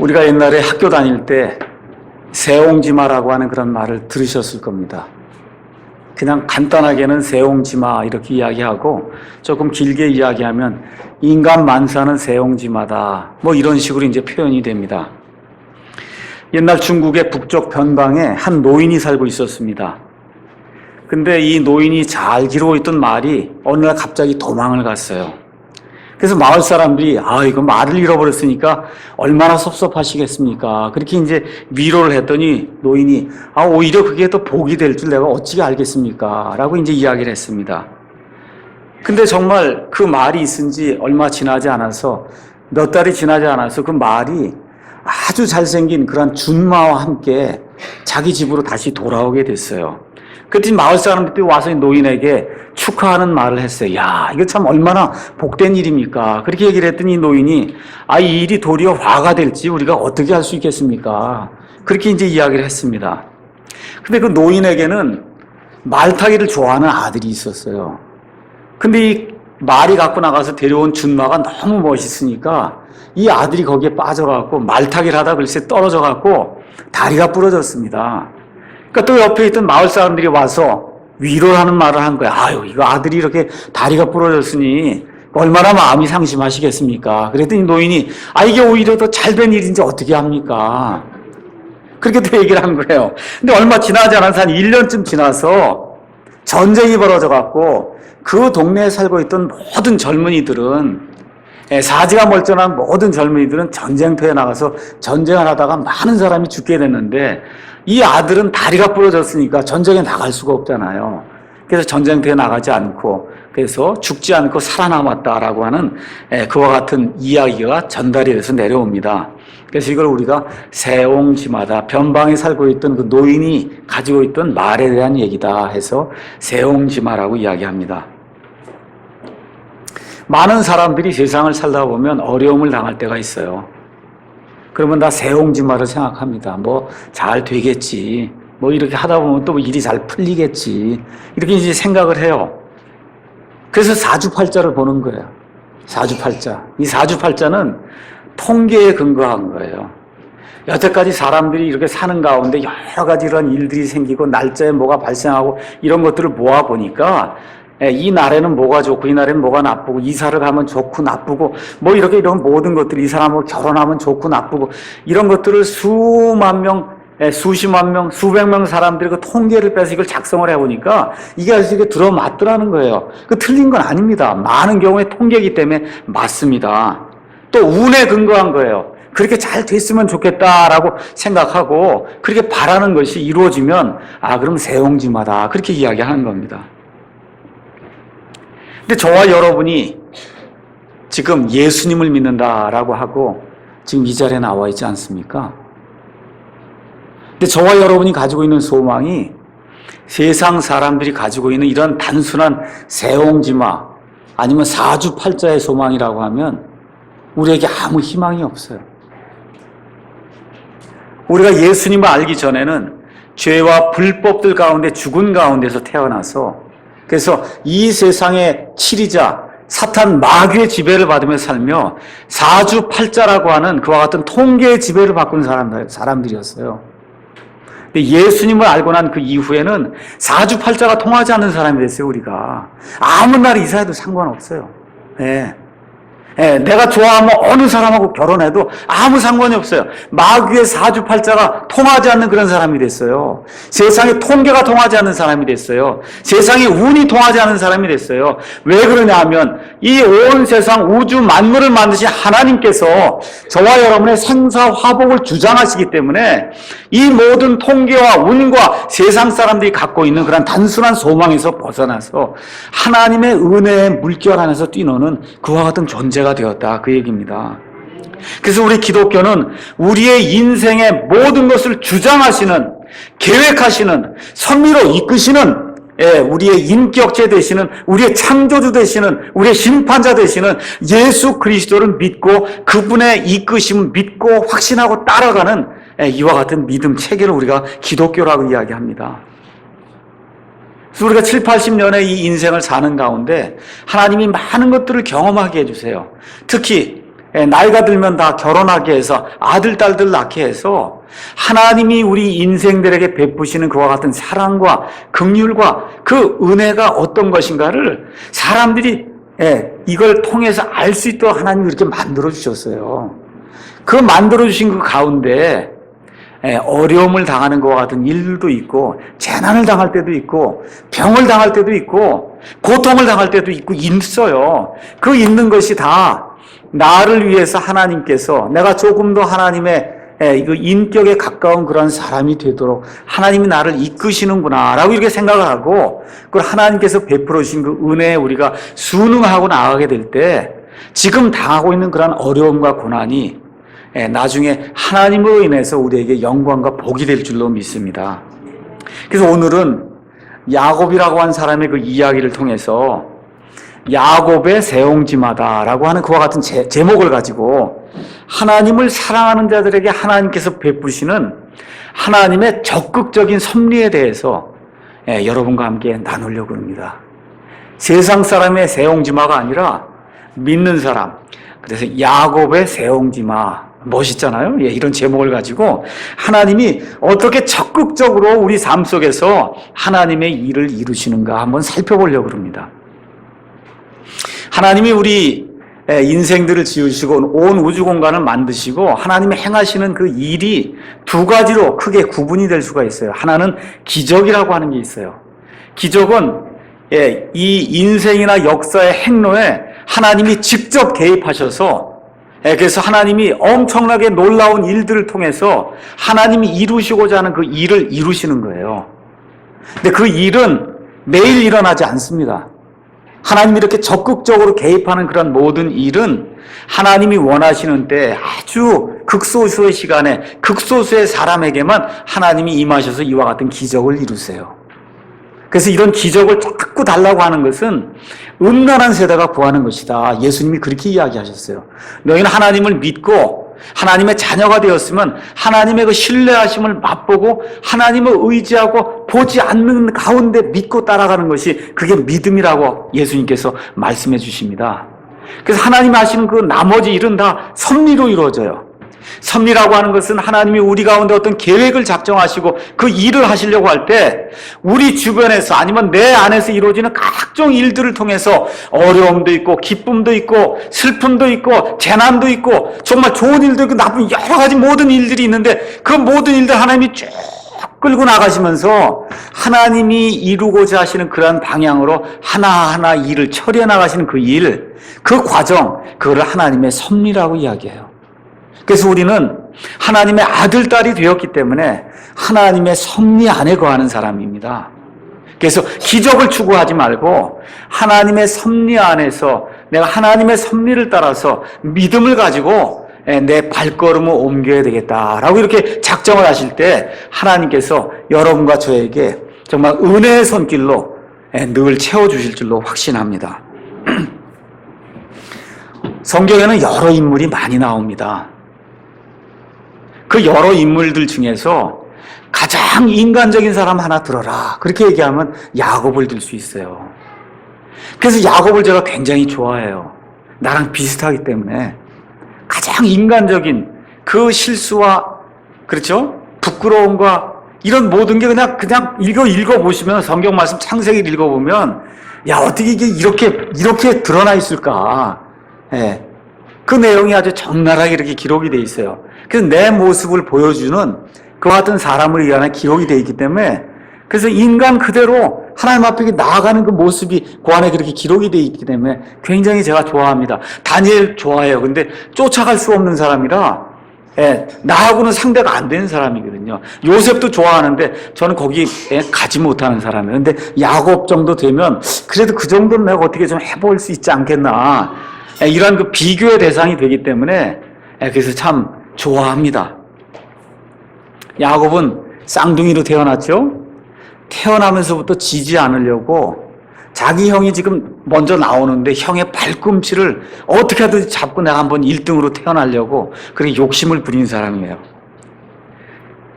우리가 옛날에 학교 다닐 때 세옹지마라고 하는 그런 말을 들으셨을 겁니다. 그냥 간단하게는 세옹지마 이렇게 이야기하고 조금 길게 이야기하면 인간 만사는 세옹지마다 뭐 이런 식으로 이제 표현이 됩니다. 옛날 중국의 북쪽 변방에 한 노인이 살고 있었습니다. 근데 이 노인이 잘 기르고 있던 말이 어느 날 갑자기 도망을 갔어요. 그래서 마을 사람들이 이거 말을 잃어버렸으니까 얼마나 섭섭하시겠습니까? 그렇게 이제 위로를 했더니 노인이 오히려 그게 더 복이 될 줄 내가 어찌 알겠습니까? 라고 이제 이야기를 했습니다. 근데 정말 그 말이 있은 지 얼마 지나지 않아서 몇 달이 지나지 않아서 그 말이 아주 잘생긴 그런 준마와 함께 자기 집으로 다시 돌아오게 됐어요. 그랬더니 마을 사람들이 와서 노인에게 축하하는 말을 했어요. 야, 이거 참 얼마나 복된 일입니까? 그렇게 얘기를 했더니 노인이 이 일이 도리어 화가 될지 우리가 어떻게 할 수 있겠습니까? 그렇게 이제 이야기를 했습니다. 근데 그 노인에게는 말타기를 좋아하는 아들이 있었어요. 근데 이 말이 갖고 나가서 데려온 준마가 너무 멋있으니까 이 아들이 거기에 빠져갖고 말타기를 하다 글쎄 떨어져갖고 다리가 부러졌습니다. 그러니까 또 옆에 있던 마을 사람들이 와서 위로를 하는 말을 한 거야. 이거 아들이 이렇게 다리가 부러졌으니 얼마나 마음이 상심하시겠습니까? 그랬더니 노인이 이게 오히려 더 잘된 일인지 어떻게 합니까? 그렇게 또 얘기를 한 거예요. 근데 얼마 지나지 않아서 한 1년쯤 지나서 전쟁이 벌어져갖고 그 동네에 살고 있던 모든 젊은이들은 사지가 멀쩡한 모든 젊은이들은 전쟁터에 나가서 전쟁을 하다가 많은 사람이 죽게 됐는데 이 아들은 다리가 부러졌으니까 전쟁에 나갈 수가 없잖아요. 그래서 전쟁터에 나가지 않고 그래서 죽지 않고 살아남았다라고 하는 그와 같은 이야기가 전달이 돼서 내려옵니다. 그래서 이걸 우리가 세옹지마다 변방에 살고 있던 그 노인이 가지고 있던 말에 대한 얘기다 해서 세옹지마라고 이야기합니다. 많은 사람들이 세상을 살다 보면 어려움을 당할 때가 있어요. 그러면 다 세옹지마를 생각합니다. 잘 되겠지. 이렇게 하다 보면 또 일이 잘 풀리겠지. 이렇게 이제 생각을 해요. 그래서 사주팔자를 보는 거예요. 사주팔자. 이 사주팔자는 통계에 근거한 거예요. 여태까지 사람들이 이렇게 사는 가운데 여러 가지 이런 일들이 생기고 날짜에 뭐가 발생하고 이런 것들을 모아보니까 이 날에는 뭐가 좋고 이 날에는 뭐가 나쁘고 이사를 가면 좋고 나쁘고 이런 모든 것들이 이 사람하고 결혼하면 좋고 나쁘고 이런 것들을 수만 명, 수십만 명, 수백 명 사람들이 그 통계를 빼서 이걸 작성을 해보니까 이게 아주 이게 들어맞더라는 거예요. 그 틀린 건 아닙니다. 많은 경우에 통계이기 때문에 맞습니다. 또 운에 근거한 거예요. 그렇게 잘 됐으면 좋겠다라고 생각하고 그렇게 바라는 것이 이루어지면 그럼 세옹지마다 그렇게 이야기하는 겁니다. 근데 저와 여러분이 지금 예수님을 믿는다라고 하고 지금 이 자리에 나와 있지 않습니까? 근데 저와 여러분이 가지고 있는 소망이 세상 사람들이 가지고 있는 이런 단순한 세옹지마 아니면 사주팔자의 소망이라고 하면 우리에게 아무 희망이 없어요. 우리가 예수님을 알기 전에는 죄와 불법들 가운데 죽은 가운데서 태어나서 그래서 이 세상의 치리자 사탄 마귀의 지배를 받으며 살며 사주팔자라고 하는 그와 같은 통계의 지배를 받고 있는 사람들이었어요. 근데 예수님을 알고 난 그 이후에는 사주팔자가 통하지 않는 사람이 됐어요. 우리가 아무 날 이사해도 상관없어요. 내가 좋아하면 어느 사람하고 결혼해도 아무 상관이 없어요. 마귀의 사주팔자가 통하지 않는 그런 사람이 됐어요. 세상의 통계가 통하지 않는 사람이 됐어요. 세상의 운이 통하지 않는 사람이 됐어요. 왜 그러냐 하면 이 온 세상 우주 만물을 만드신 하나님께서 저와 여러분의 생사화복을 주장하시기 때문에 이 모든 통계와 운과 세상 사람들이 갖고 있는 그런 단순한 소망에서 벗어나서 하나님의 은혜의 물결 안에서 뛰노는 그와 같은 존재가 되었다 그 얘기입니다. 그래서 우리 기독교는 우리의 인생의 모든 것을 주장하시는 계획하시는 섭리로 이끄시는 우리의 인격체 되시는 우리의 창조주 되시는 우리의 심판자 되시는 예수 그리스도를 믿고 그분의 이끄심을 믿고 확신하고 따라가는 이와 같은 믿음 체계를 우리가 기독교라고 이야기합니다. 그래서 우리가 7, 80년의 이 인생을 사는 가운데 하나님이 많은 것들을 경험하게 해주세요. 특히 나이가 들면 다 결혼하게 해서 아들, 딸들 낳게 해서 하나님이 우리 인생들에게 베푸시는 그와 같은 사랑과 긍휼과 그 은혜가 어떤 것인가를 사람들이 이걸 통해서 알 수 있도록 하나님이 이렇게 만들어 주셨어요. 그 만들어 주신 그 가운데 어려움을 당하는 것과 같은 일도 있고, 재난을 당할 때도 있고, 병을 당할 때도 있고, 고통을 당할 때도 있고 있어요. 그 있는 것이 다 나를 위해서 하나님께서 내가 조금 더 하나님의 그 인격에 가까운 그런 사람이 되도록 하나님이 나를 이끄시는구나 라고 이렇게 생각을 하고, 그걸 하나님께서 베풀어 주신 그 은혜에 우리가 순응하고 나아가게 될 때 지금 당하고 있는 그런 어려움과 고난이 나중에 하나님으로 인해서 우리에게 영광과 복이 될 줄로 믿습니다. 그래서 오늘은 야곱이라고 한 사람의 그 이야기를 통해서 야곱의 세옹지마다라고 하는 그와 같은 제목을 가지고 하나님을 사랑하는 자들에게 하나님께서 베푸시는 하나님의 적극적인 섭리에 대해서 여러분과 함께 나누려고 합니다. 세상 사람의 세옹지마가 아니라 믿는 사람, 그래서 야곱의 세옹지마, 멋있잖아요. 이런 제목을 가지고 하나님이 어떻게 적극적으로 우리 삶 속에서 하나님의 일을 이루시는가 한번 살펴보려고 합니다. 하나님이 우리 인생들을 지으시고 온 우주 공간을 만드시고 하나님이 행하시는 그 일이 두 가지로 크게 구분이 될 수가 있어요. 하나는 기적이라고 하는 게 있어요. 기적은 이 인생이나 역사의 행로에 하나님이 직접 개입하셔서, 그래서 하나님이 엄청나게 놀라운 일들을 통해서 하나님이 이루시고자 하는 그 일을 이루시는 거예요. 근데 그 일은 매일 일어나지 않습니다. 하나님이 이렇게 적극적으로 개입하는 그런 모든 일은 하나님이 원하시는 때 아주 극소수의 시간에 극소수의 사람에게만 하나님이 임하셔서 이와 같은 기적을 이루세요. 그래서 이런 기적을 자꾸 달라고 하는 것은 음란한 세대가 구하는 것이다. 예수님이 그렇게 이야기하셨어요. 너희는 하나님을 믿고 하나님의 자녀가 되었으면 하나님의 그 신뢰하심을 맛보고 하나님을 의지하고 보지 않는 가운데 믿고 따라가는 것이 그게 믿음이라고 예수님께서 말씀해 주십니다. 그래서 하나님이 하시는 그 나머지 일은 다 섭리로 이루어져요. 섭리라고 하는 것은 하나님이 우리 가운데 어떤 계획을 작정하시고 그 일을 하시려고 할 때 우리 주변에서 아니면 내 안에서 이루어지는 각종 일들을 통해서 어려움도 있고 기쁨도 있고 슬픔도 있고 재난도 있고 정말 좋은 일도 있고 나쁜 여러 가지 모든 일들이 있는데 그 모든 일들 하나님이 쭉 끌고 나가시면서 하나님이 이루고자 하시는 그러한 방향으로 하나하나 일을 처리해 나가시는 그 일, 그 과정, 그거를 하나님의 섭리라고 이야기해요. 그래서 우리는 하나님의 아들, 딸이 되었기 때문에 하나님의 섭리 안에 거하는 사람입니다. 그래서 기적을 추구하지 말고 하나님의 섭리 안에서 내가 하나님의 섭리를 따라서 믿음을 가지고 내 발걸음을 옮겨야 되겠다라고 이렇게 작정을 하실 때 하나님께서 여러분과 저에게 정말 은혜의 손길로 늘 채워주실 줄로 확신합니다. 성경에는 여러 인물이 많이 나옵니다. 그 여러 인물들 중에서 가장 인간적인 사람 하나 들어라. 그렇게 얘기하면 야곱을 들 수 있어요. 그래서 야곱을 제가 굉장히 좋아해요. 나랑 비슷하기 때문에 가장 인간적인 그 실수와 그렇죠? 부끄러움과 이런 모든 게 그냥 읽어보시면 성경 말씀 창세기를 읽어보면 야 어떻게 이게 이렇게 드러나 있을까? 그 내용이 아주 적나라하게 이렇게 기록이 돼 있어요. 그래서 내 모습을 보여주는 그와 같은 사람을 위한 기록이 돼 있기 때문에 그래서 인간 그대로 하나님 앞에 나아가는 그 모습이 그 안에 그렇게 기록이 돼 있기 때문에 굉장히 제가 좋아합니다. 다니엘 좋아해요. 근데 쫓아갈 수 없는 사람이라 나하고는 상대가 안 되는 사람이거든요. 요셉도 좋아하는데 저는 거기에 가지 못하는 사람이에요. 근데 야곱 정도 되면 그래도 그 정도는 내가 어떻게 좀 해볼 수 있지 않겠나. 이런 그 비교의 대상이 되기 때문에 그래서 참 좋아합니다. 야곱은 쌍둥이로 태어났죠. 태어나면서부터 지지 않으려고 자기 형이 지금 먼저 나오는데 형의 발꿈치를 어떻게 하든지 잡고 내가 한번 1등으로 태어나려고 그렇게 욕심을 부린 사람이에요.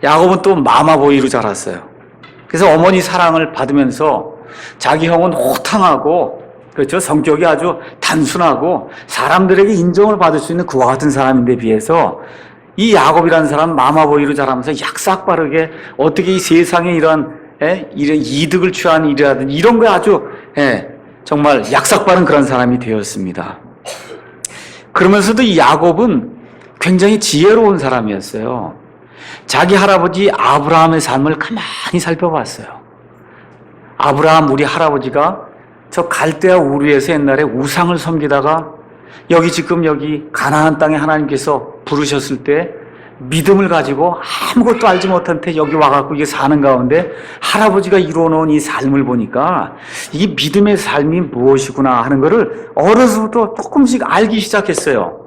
야곱은 또 마마보이로 자랐어요. 그래서 어머니 사랑을 받으면서 자기 형은 호탕하고 그렇죠? 성격이 아주 단순하고 사람들에게 인정을 받을 수 있는 그와 같은 사람인데 비해서 이 야곱이라는 사람 마마보이로 자라면서 약삭빠르게 어떻게 이 세상에 이런 이득을 취한 일이라든지 이런 거에 아주 정말 약삭빠른 그런 사람이 되었습니다. 그러면서도 이 야곱은 굉장히 지혜로운 사람이었어요. 자기 할아버지 아브라함의 삶을 가만히 살펴봤어요. 아브라함 우리 할아버지가 저 갈대아 우르에서 옛날에 우상을 섬기다가 여기 가나안 땅에 하나님께서 부르셨을 때 믿음을 가지고 아무것도 알지 못한 채 여기 와갖고 이게 사는 가운데 할아버지가 이루어놓은 이 삶을 보니까 이 믿음의 삶이 무엇이구나 하는 것을 어려서부터 조금씩 알기 시작했어요.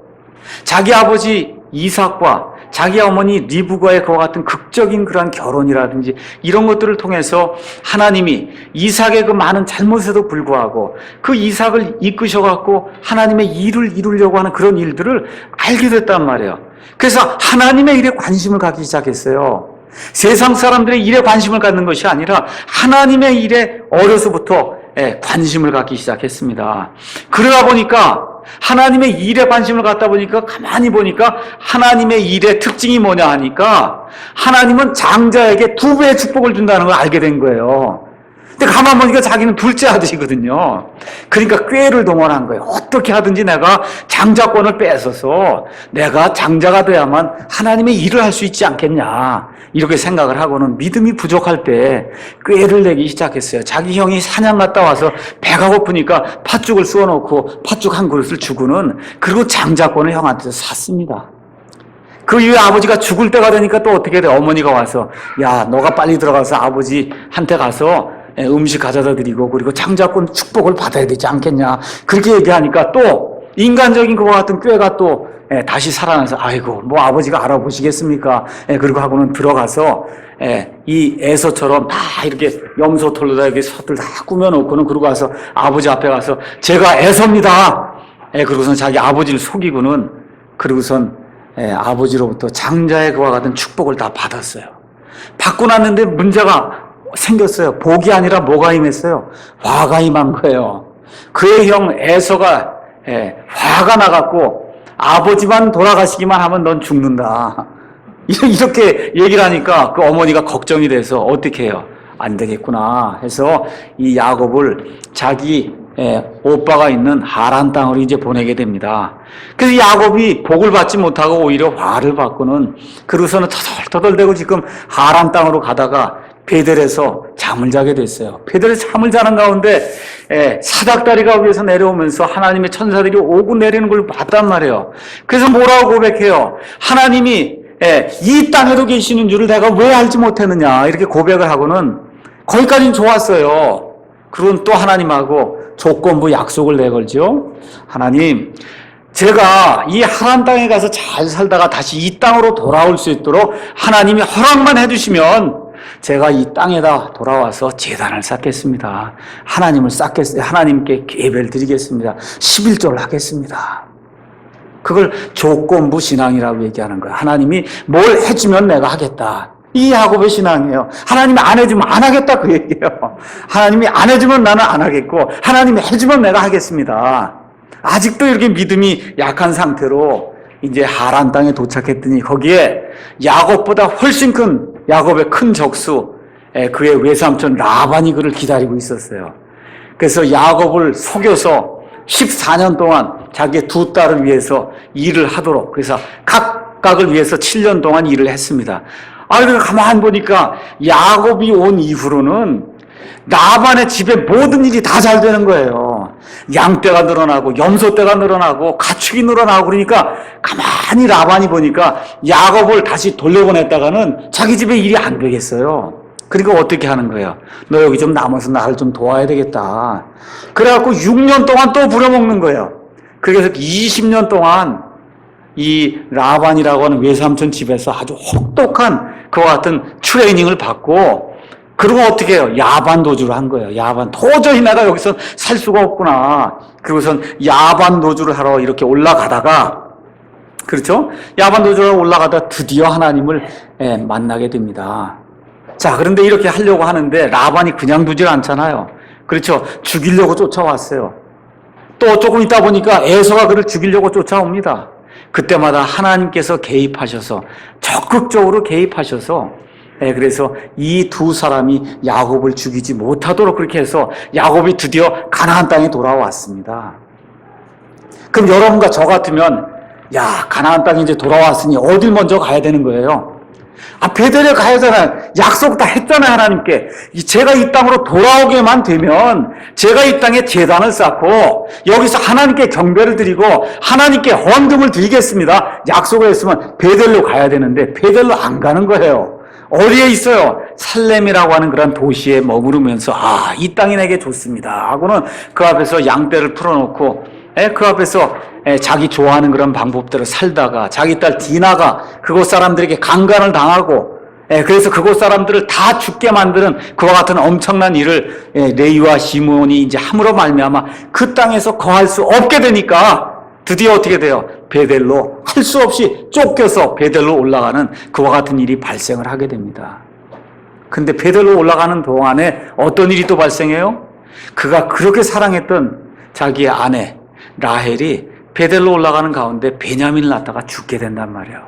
자기 아버지 이삭과 자기 어머니 리브가의 그와 같은 극적인 그러한 결혼이라든지 이런 것들을 통해서 하나님이 이삭의 그 많은 잘못에도 불구하고 그 이삭을 이끄셔갖고 하나님의 일을 이루려고 하는 그런 일들을 알게 됐단 말이에요. 그래서 하나님의 일에 관심을 갖기 시작했어요. 세상 사람들의 일에 관심을 갖는 것이 아니라 하나님의 일에 어려서부터 관심을 갖기 시작했습니다. 그러다 보니까 하나님의 일에 관심을 갖다 보니까 가만히 보니까 하나님의 일의 특징이 뭐냐 하니까 하나님은 장자에게 2배의 축복을 준다는 걸 알게 된 거예요. 근데 가만 보니까 자기는 둘째 아들이거든요. 그러니까 꾀를 동원한 거예요. 어떻게 하든지 내가 장자권을 뺏어서 내가 장자가 돼야만 하나님의 일을 할 수 있지 않겠냐. 이렇게 생각을 하고는 믿음이 부족할 때 꾀를 내기 시작했어요. 자기 형이 사냥 갔다 와서 배가 고프니까 팥죽을 쏘아놓고 팥죽 한 그릇을 주고는 그리고 장자권을 형한테 샀습니다. 그 이후에 아버지가 죽을 때가 되니까 또 어떻게 돼? 어머니가 와서 야 너가 빨리 들어가서 아버지한테 가서 음식 가져다 드리고 그리고 장자권 축복을 받아야 되지 않겠냐. 그렇게 얘기하니까 또 인간적인 그와 같은 꾀가 또 다시 살아나서 아이고 뭐 아버지가 알아보시겠습니까? 그리고 하고는 들어가서 이 에서처럼 다 이렇게 염소털로다 이렇게 솥을 다 꾸며놓고는 그러고 가서 아버지 앞에 가서 제가 에서입니다. 그러고선 자기 아버지를 속이고는 그러고선 아버지로부터 장자의 그와 같은 축복을 다 받았어요. 받고 났는데 문제가 생겼어요. 복이 아니라 뭐가 임했어요? 화가 임한 거예요. 그의 형 에서가 화가 나갖고 아버지만 돌아가시기만 하면 넌 죽는다. 이렇게 얘기를 하니까 그 어머니가 걱정이 돼서 어떻게 해요? 안 되겠구나 해서 이 야곱을 자기 오빠가 있는 하란 땅으로 이제 보내게 됩니다. 그래서 야곱이 복을 받지 못하고 오히려 화를 받고는 그러고서는 터덜터덜대고 지금 하란 땅으로 가다가 베델에서 잠을 자게 됐어요. 베델에서 잠을 자는 가운데 사닥다리가 위에서 내려오면서 하나님의 천사들이 오고 내리는 걸 봤단 말이에요. 그래서 뭐라고 고백해요? 하나님이 이 땅에도 계시는 줄을 내가 왜 알지 못했느냐 이렇게 고백을 하고는 거기까지는 좋았어요. 그리고 또 하나님하고 조건부 약속을 내걸죠. 하나님 제가 이 하란 땅에 가서 잘 살다가 다시 이 땅으로 돌아올 수 있도록 하나님이 허락만 해주시면 제가 이 땅에다 돌아와서 제단을 쌓겠습니다. 하나님께 예배를 드리겠습니다. 11조를 하겠습니다. 그걸 조건부 신앙이라고 얘기하는 거예요. 하나님이 뭘 해주면 내가 하겠다. 이 야곱의 신앙이에요. 하나님이 안 해주면 안 하겠다 그 얘기예요. 하나님이 안 해주면 나는 안 하겠고 하나님이 해주면 내가 하겠습니다. 아직도 이렇게 믿음이 약한 상태로 이제 하란 땅에 도착했더니 거기에 야곱보다 훨씬 큰 야곱의 큰 적수 그의 외삼촌 라반이 그를 기다리고 있었어요. 그래서 야곱을 속여서 14년 동안 자기의 2딸을 위해서 일을 하도록 그래서 각각을 위해서 7년 동안 일을 했습니다. 그러니까 가만히 보니까 야곱이 온 이후로는 라반의 집에 모든 일이 다 잘 되는 거예요. 양떼가 늘어나고 염소떼가 늘어나고 가축이 늘어나고 그러니까 가만히 라반이 보니까 야곱을 다시 돌려보냈다가는 자기 집에 일이 안 되겠어요. 그러니까 어떻게 하는 거예요? 너 여기 좀 남아서 나를 좀 도와야 되겠다. 그래갖고 6년 동안 또 부려먹는 거예요. 그래서 20년 동안 이 라반이라고 하는 외삼촌 집에서 아주 혹독한 그와 같은 트레이닝을 받고 그리고 어떻게 해요? 야반도주를 한 거예요. 도저히 내가 여기서 살 수가 없구나. 그리고선 야반도주를 하러 이렇게 올라가다가 그렇죠? 야반도주를 하러 올라가다 드디어 하나님을 만나게 됩니다. 자, 그런데 이렇게 하려고 하는데 라반이 그냥 두질 않잖아요. 그렇죠? 죽이려고 쫓아왔어요. 또 조금 있다 보니까 에서가 그를 죽이려고 쫓아옵니다. 그때마다 하나님께서 개입하셔서 적극적으로 개입하셔서 그래서 이 두 사람이 야곱을 죽이지 못하도록 그렇게 해서 야곱이 드디어 가나안 땅에 돌아왔습니다. 그럼 여러분과 저 같으면 야, 가나안 땅에 이제 돌아왔으니 어딜 먼저 가야 되는 거예요? 베델에 가야잖아요. 약속 다 했잖아요, 하나님께. 제가 이 땅으로 돌아오게만 되면 제가 이 땅에 제단을 쌓고 여기서 하나님께 경배를 드리고 하나님께 헌금을 드리겠습니다. 약속을 했으면 베델로 가야 되는데 베델로 안 가는 거예요. 어디에 있어요? 살렘이라고 하는 그런 도시에 머무르면서 이 땅이 내게 좋습니다 하고는 그 앞에서 양떼를 풀어놓고 그 앞에서 자기 좋아하는 그런 방법대로 살다가 자기 딸 디나가 그곳 사람들에게 강간을 당하고 그래서 그곳 사람들을 다 죽게 만드는 그와 같은 엄청난 일을 레위와 시므온이 이제 함으로 말미암아 그 땅에서 거할 수 없게 되니까 드디어 어떻게 돼요? 베델로 할 수 없이 쫓겨서 베델로 올라가는 그와 같은 일이 발생을 하게 됩니다. 근데 베델로 올라가는 동안에 어떤 일이 또 발생해요? 그가 그렇게 사랑했던 자기의 아내 라헬이 베델로 올라가는 가운데 베냐민을 낳다가 죽게 된단 말이에요.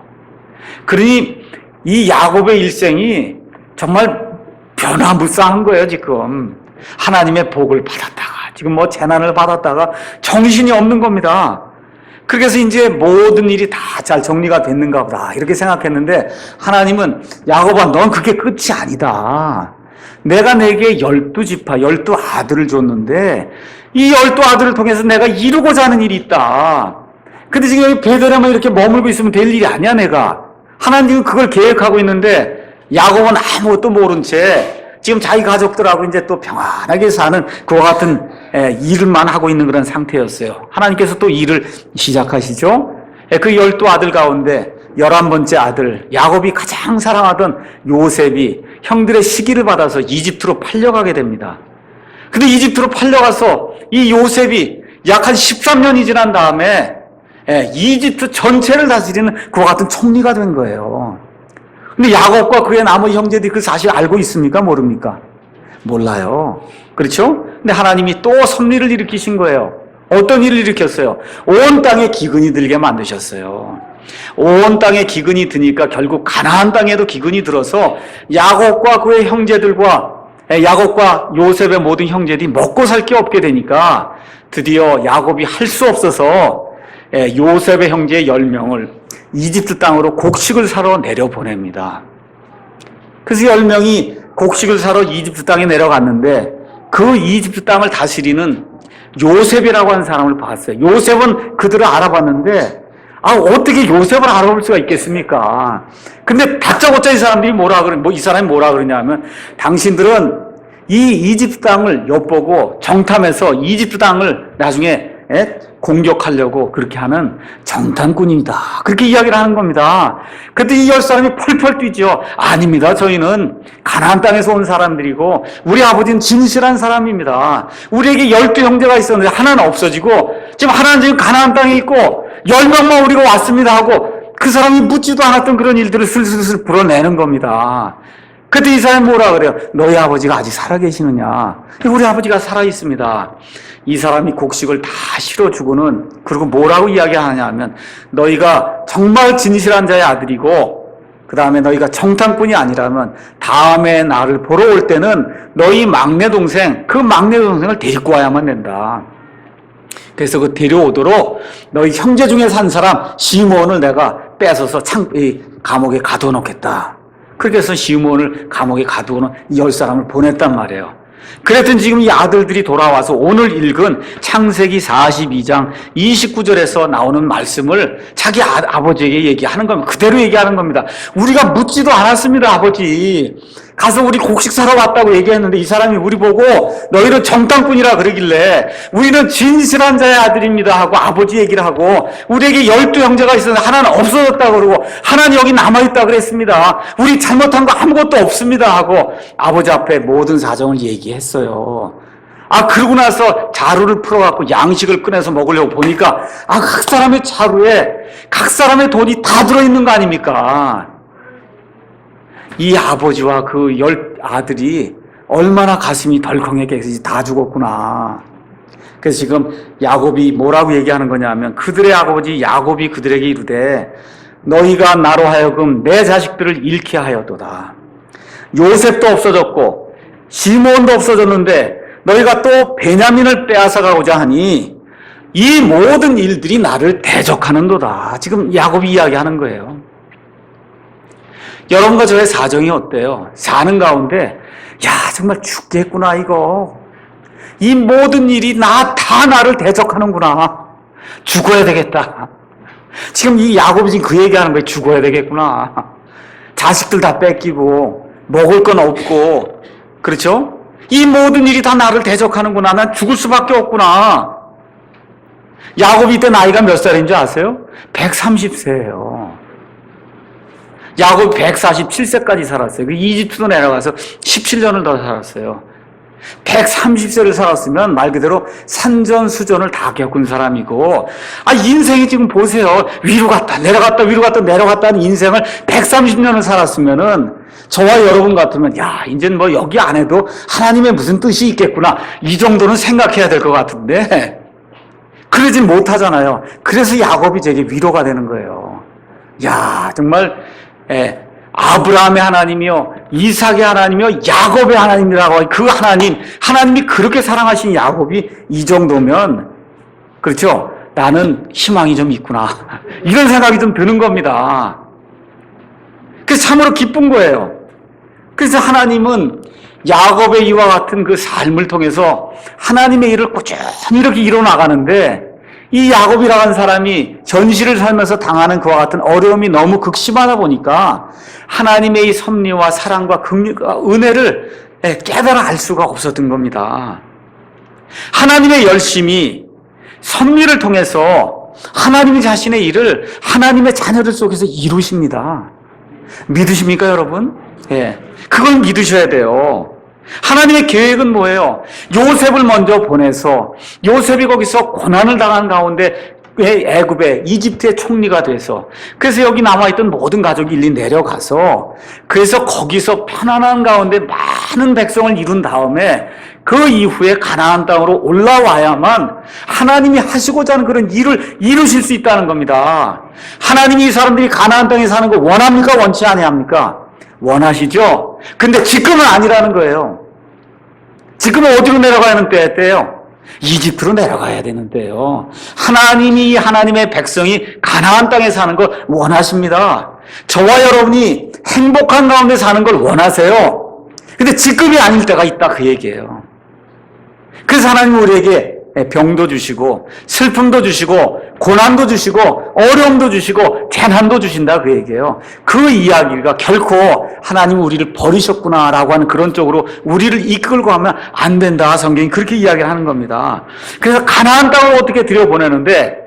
그러니 이 야곱의 일생이 정말 변화무쌍한 거예요, 지금. 하나님의 복을 받았다가, 지금 재난을 받았다가 정신이 없는 겁니다. 그래서 이제 모든 일이 다 잘 정리가 됐는가 보다, 이렇게 생각했는데, 하나님은 야곱아, 넌 그게 끝이 아니다. 내가 내게 12지파, 12아들을 줬는데, 이 12아들을 통해서 내가 이루고자 하는 일이 있다. 근데 지금 여기 베들레헴에 이렇게 머물고 있으면 될 일이 아니야, 내가. 하나님은 그걸 계획하고 있는데, 야곱은 아무것도 모른 채, 지금 자기 가족들하고 이제 또 평안하게 사는 그와 같은 일만 하고 있는 그런 상태였어요. 하나님께서 또 일을 시작하시죠. 그 12아들 가운데 11번째 아들, 야곱이 가장 사랑하던 요셉이 형들의 시기를 받아서 이집트로 팔려가게 됩니다. 근데 이집트로 팔려가서 이 요셉이 약 한 13년이 지난 다음에 이집트 전체를 다스리는 그와 같은 총리가 된 거예요. 근데 야곱과 그의 나머지 형제들이 그 사실 알고 있습니까? 모릅니까? 몰라요. 그렇죠? 근데 하나님이 또 섭리를 일으키신 거예요. 어떤 일을 일으켰어요? 온 땅에 기근이 들게 만드셨어요. 온 땅에 기근이 드니까 결국 가나안 땅에도 기근이 들어서 야곱과 그의 형제들과 야곱과 요셉의 모든 형제들이 먹고 살 게 없게 되니까 드디어 야곱이 할 수 없어서 요셉의 형제 10명을 이집트 땅으로 곡식을 사러 내려보냅니다. 그래서 10명이 곡식을 사러 이집트 땅에 내려갔는데 그 이집트 땅을 다스리는 요셉이라고 하는 사람을 봤어요. 요셉은 그들을 알아봤는데 어떻게 요셉을 알아볼 수가 있겠습니까? 근데 다짜고짜 이 사람들이 이 사람이 뭐라 그러냐면 당신들은 이 이집트 땅을 엿보고 정탐해서 이집트 땅을 나중에 공격하려고 그렇게 하는 정탐꾼이다. 그렇게 이야기를 하는 겁니다. 그때 이 10사람이 펄펄 뛰죠. 아닙니다. 저희는 가나안 땅에서 온 사람들이고 우리 아버지는 진실한 사람입니다. 우리에게 12형제가 있었는데 하나는 없어지고 지금 하나는 지금 가나안 땅에 있고 10명만 우리가 왔습니다 하고 그 사람이 묻지도 않았던 그런 일들을 슬슬슬 불어내는 겁니다. 그때 이 사람이 뭐라 그래요? 너희 아버지가 아직 살아계시느냐? 우리 아버지가 살아있습니다. 이 사람이 곡식을 다 실어주고는 그리고 뭐라고 이야기하냐 하면 너희가 정말 진실한 자의 아들이고 그 다음에 너희가 정탐꾼이 아니라면 다음에 나를 보러 올 때는 너희 막내 동생을 데리고 와야만 된다. 그래서 그 데려오도록 너희 형제 중에 산 사람 시므온을 내가 뺏어서 감옥에 가둬놓겠다. 그렇게 해서 시므온을 감옥에 가두고는 10사람을 보냈단 말이에요. 그랬더니 지금 이 아들들이 돌아와서 오늘 읽은 창세기 42장 29절에서 나오는 말씀을 자기 아버지에게 얘기하는 겁니다. 그대로 얘기하는 겁니다. 우리가 묻지도 않았습니다, 아버지. 가서 우리 곡식 사러 왔다고 얘기했는데 이 사람이 우리 보고 너희는 정탐꾼이라 그러길래 우리는 진실한 자의 아들입니다 하고 아버지 얘기를 하고 우리에게 12형제가 있었는데 하나는 없어졌다고 그러고 하나는 여기 남아있다고 그랬습니다. 우리 잘못한 거 아무것도 없습니다 하고 아버지 앞에 모든 사정을 얘기했어요. 그러고 나서 자루를 풀어갖고 양식을 꺼내서 먹으려고 보니까 각 사람의 자루에 각 사람의 돈이 다 들어있는 거 아닙니까? 이 아버지와 그 10 아들이 얼마나 가슴이 덜컹했겠지. 다 죽었구나. 그래서 지금 야곱이 뭐라고 얘기하는 거냐면 그들의 아버지 야곱이 그들에게 이르되 너희가 나로 하여금 내 자식들을 잃게 하여도다. 요셉도 없어졌고 시몬도 없어졌는데 너희가 또 베냐민을 빼앗아가고자 하니 이 모든 일들이 나를 대적하는도다. 지금 야곱이 이야기하는 거예요. 여러분과 저의 사정이 어때요? 사는 가운데 야 정말 죽겠구나 이거. 이 모든 일이 다 나를 대적하는구나. 죽어야 되겠다. 지금 이 야곱이 지금 그 얘기하는 거예요. 죽어야 되겠구나. 자식들 다 뺏기고 먹을 건 없고 그렇죠? 이 모든 일이 다 나를 대적하는구나. 난 죽을 수밖에 없구나. 야곱이 때 나이가 몇 살인 줄 아세요? 130세예요. 야곱이 147세까지 살았어요. 그 이집트도 내려가서 17년을 더 살았어요. 130세를 살았으면 말 그대로 산전수전을 다 겪은 사람이고, 인생이 지금 보세요. 위로 갔다 내려갔다 위로 갔다 내려갔다 하는 인생을 130년을 살았으면은 저와 여러분 같으면 이제 뭐 여기 안에도 하나님의 무슨 뜻이 있겠구나 이 정도는 생각해야 될 것 같은데 그러지 못하잖아요. 그래서 야곱이 제게 위로가 되는 거예요. 정말 아브라함의 하나님이요 이삭의 하나님이요 야곱의 하나님이라고 그 하나님이 그렇게 사랑하신 야곱이 이 정도면 그렇죠? 나는 희망이 좀 있구나 이런 생각이 좀 드는 겁니다. 그래서 참으로 기쁜 거예요. 그래서 하나님은 야곱의 이와 같은 그 삶을 통해서 하나님의 일을 꾸준히 이렇게 이뤄나가는데 이 야곱이라는 사람이 전시를 살면서 당하는 그와 같은 어려움이 너무 극심하다 보니까 하나님의 이 섭리와 사랑과 은혜를 깨달아 알 수가 없었던 겁니다. 하나님의 열심이 섭리를 통해서 하나님이 자신의 일을 하나님의 자녀들 속에서 이루십니다. 믿으십니까 여러분? 그걸 믿으셔야 돼요. 하나님의 계획은 뭐예요? 요셉을 먼저 보내서 요셉이 거기서 고난을 당한 가운데 애굽의 이집트의 총리가 돼서 그래서 여기 남아있던 모든 가족이 일일이 내려가서 그래서 거기서 편안한 가운데 많은 백성을 이룬 다음에 그 이후에 가나안 땅으로 올라와야만 하나님이 하시고자 하는 그런 일을 이루실 수 있다는 겁니다. 하나님이 이 사람들이 가나안 땅에 사는 거 원합니까? 원치 아니합니까? 원하시죠? 근데 지금은 아니라는 거예요. 지금은 어디로 내려가야 하는 때예요? 이집트로 내려가야 되는 때예요. 하나님이 하나님의 백성이 가나안 땅에 사는 걸 원하십니다. 저와 여러분이 행복한 가운데 사는 걸 원하세요. 근데 지금이 아닐 때가 있다 그 얘기예요. 그래서 하나님은 우리에게 병도 주시고 슬픔도 주시고 고난도 주시고 어려움도 주시고 재난도 주신다 그 얘기예요. 그 이야기가 결코 하나님은 우리를 버리셨구나라고 하는 그런 쪽으로 우리를 이끌고 하면 안 된다. 성경이 그렇게 이야기를 하는 겁니다. 그래서 가나안 땅을 어떻게 들여보내는데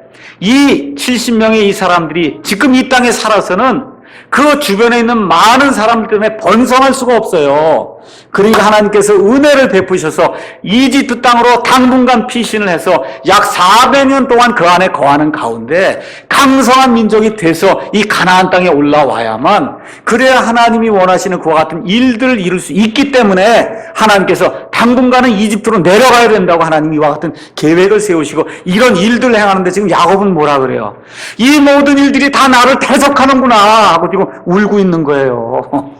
이 70명의 이 사람들이 지금 이 땅에 살아서는 그 주변에 있는 많은 사람들 때문에 번성할 수가 없어요. 그러니까 하나님께서 은혜를 베푸셔서 이집트 땅으로 당분간 피신을 해서 약 400년 동안 그 안에 거하는 가운데 강성한 민족이 돼서 이 가나안 땅에 올라와야만 그래야 하나님이 원하시는 그와 같은 일들을 이룰 수 있기 때문에 하나님께서 당분간은 이집트로 내려가야 된다고 하나님이 이와 같은 계획을 세우시고 이런 일들을 행하는데 지금 야곱은 뭐라 그래요? 이 모든 일들이 다 나를 대적하는구나 하고 지금 울고 있는 거예요.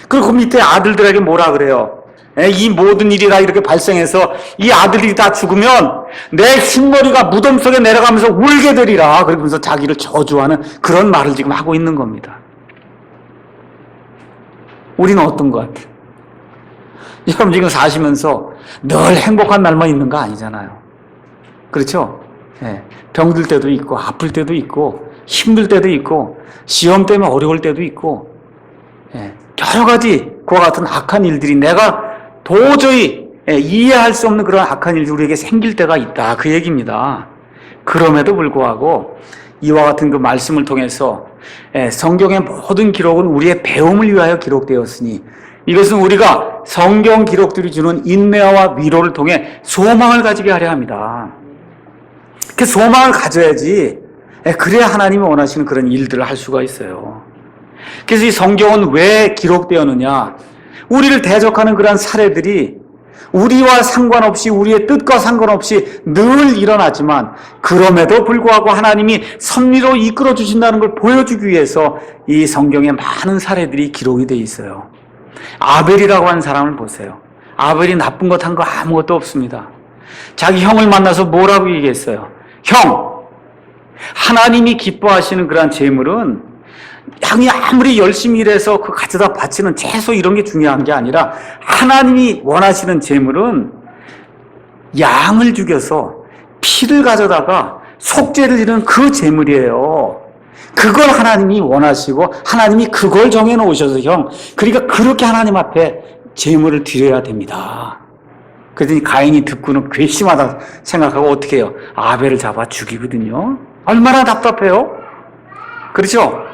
그리고 그 밑에 아들들에게 뭐라 그래요? 이 모든 일이 다 이렇게 발생해서 이 아들들이 다 죽으면 내 흰머리가 무덤 속에 내려가면서 울게 되리라. 그러면서 자기를 저주하는 그런 말을 지금 하고 있는 겁니다. 우리는 어떤 것 같아요? 여러분 지금 사시면서 늘 행복한 날만 있는 거 아니잖아요. 그렇죠? 병들 때도 있고 아플 때도 있고 힘들 때도 있고 시험 때문에 어려울 때도 있고 여러 가지 그와 같은 악한 일들이 내가 도저히 이해할 수 없는 그런 악한 일들이 우리에게 생길 때가 있다 그 얘기입니다. 그럼에도 불구하고 이와 같은 그 말씀을 통해서 성경의 모든 기록은 우리의 배움을 위하여 기록되었으니 이것은 우리가 성경 기록들이 주는 인내와 위로를 통해 소망을 가지게 하려 합니다. 그 소망을 가져야지 그래야 하나님이 원하시는 그런 일들을 할 수가 있어요. 그래서 이 성경은 왜 기록되었느냐? 우리를 대적하는 그러한 사례들이 우리와 상관없이, 우리의 뜻과 상관없이 늘 일어나지만 그럼에도 불구하고 하나님이 섭리로 이끌어 주신다는 걸 보여주기 위해서 이 성경에 많은 사례들이 기록이 되어 있어요. 아벨이라고 하는 사람을 보세요. 아벨이 나쁜 것 한 거 아무것도 없습니다. 자기 형을 만나서 뭐라고 얘기했어요? 형, 하나님이 기뻐하시는 그러한 제물은 양이 아무리 열심히 일해서 그 가져다 바치는 채소 이런 게 중요한 게 아니라 하나님이 원하시는 제물은 양을 죽여서 피를 가져다가 속죄를 이루는 그 제물이에요. 그걸 하나님이 원하시고 하나님이 그걸 정해놓으셔서 형, 그러니까 그렇게 하나님 앞에 제물을 드려야 됩니다. 그랬더니 가인이 듣고는 괘씸하다 생각하고 어떻게 해요? 아벨을 잡아 죽이거든요. 얼마나 답답해요? 그렇죠?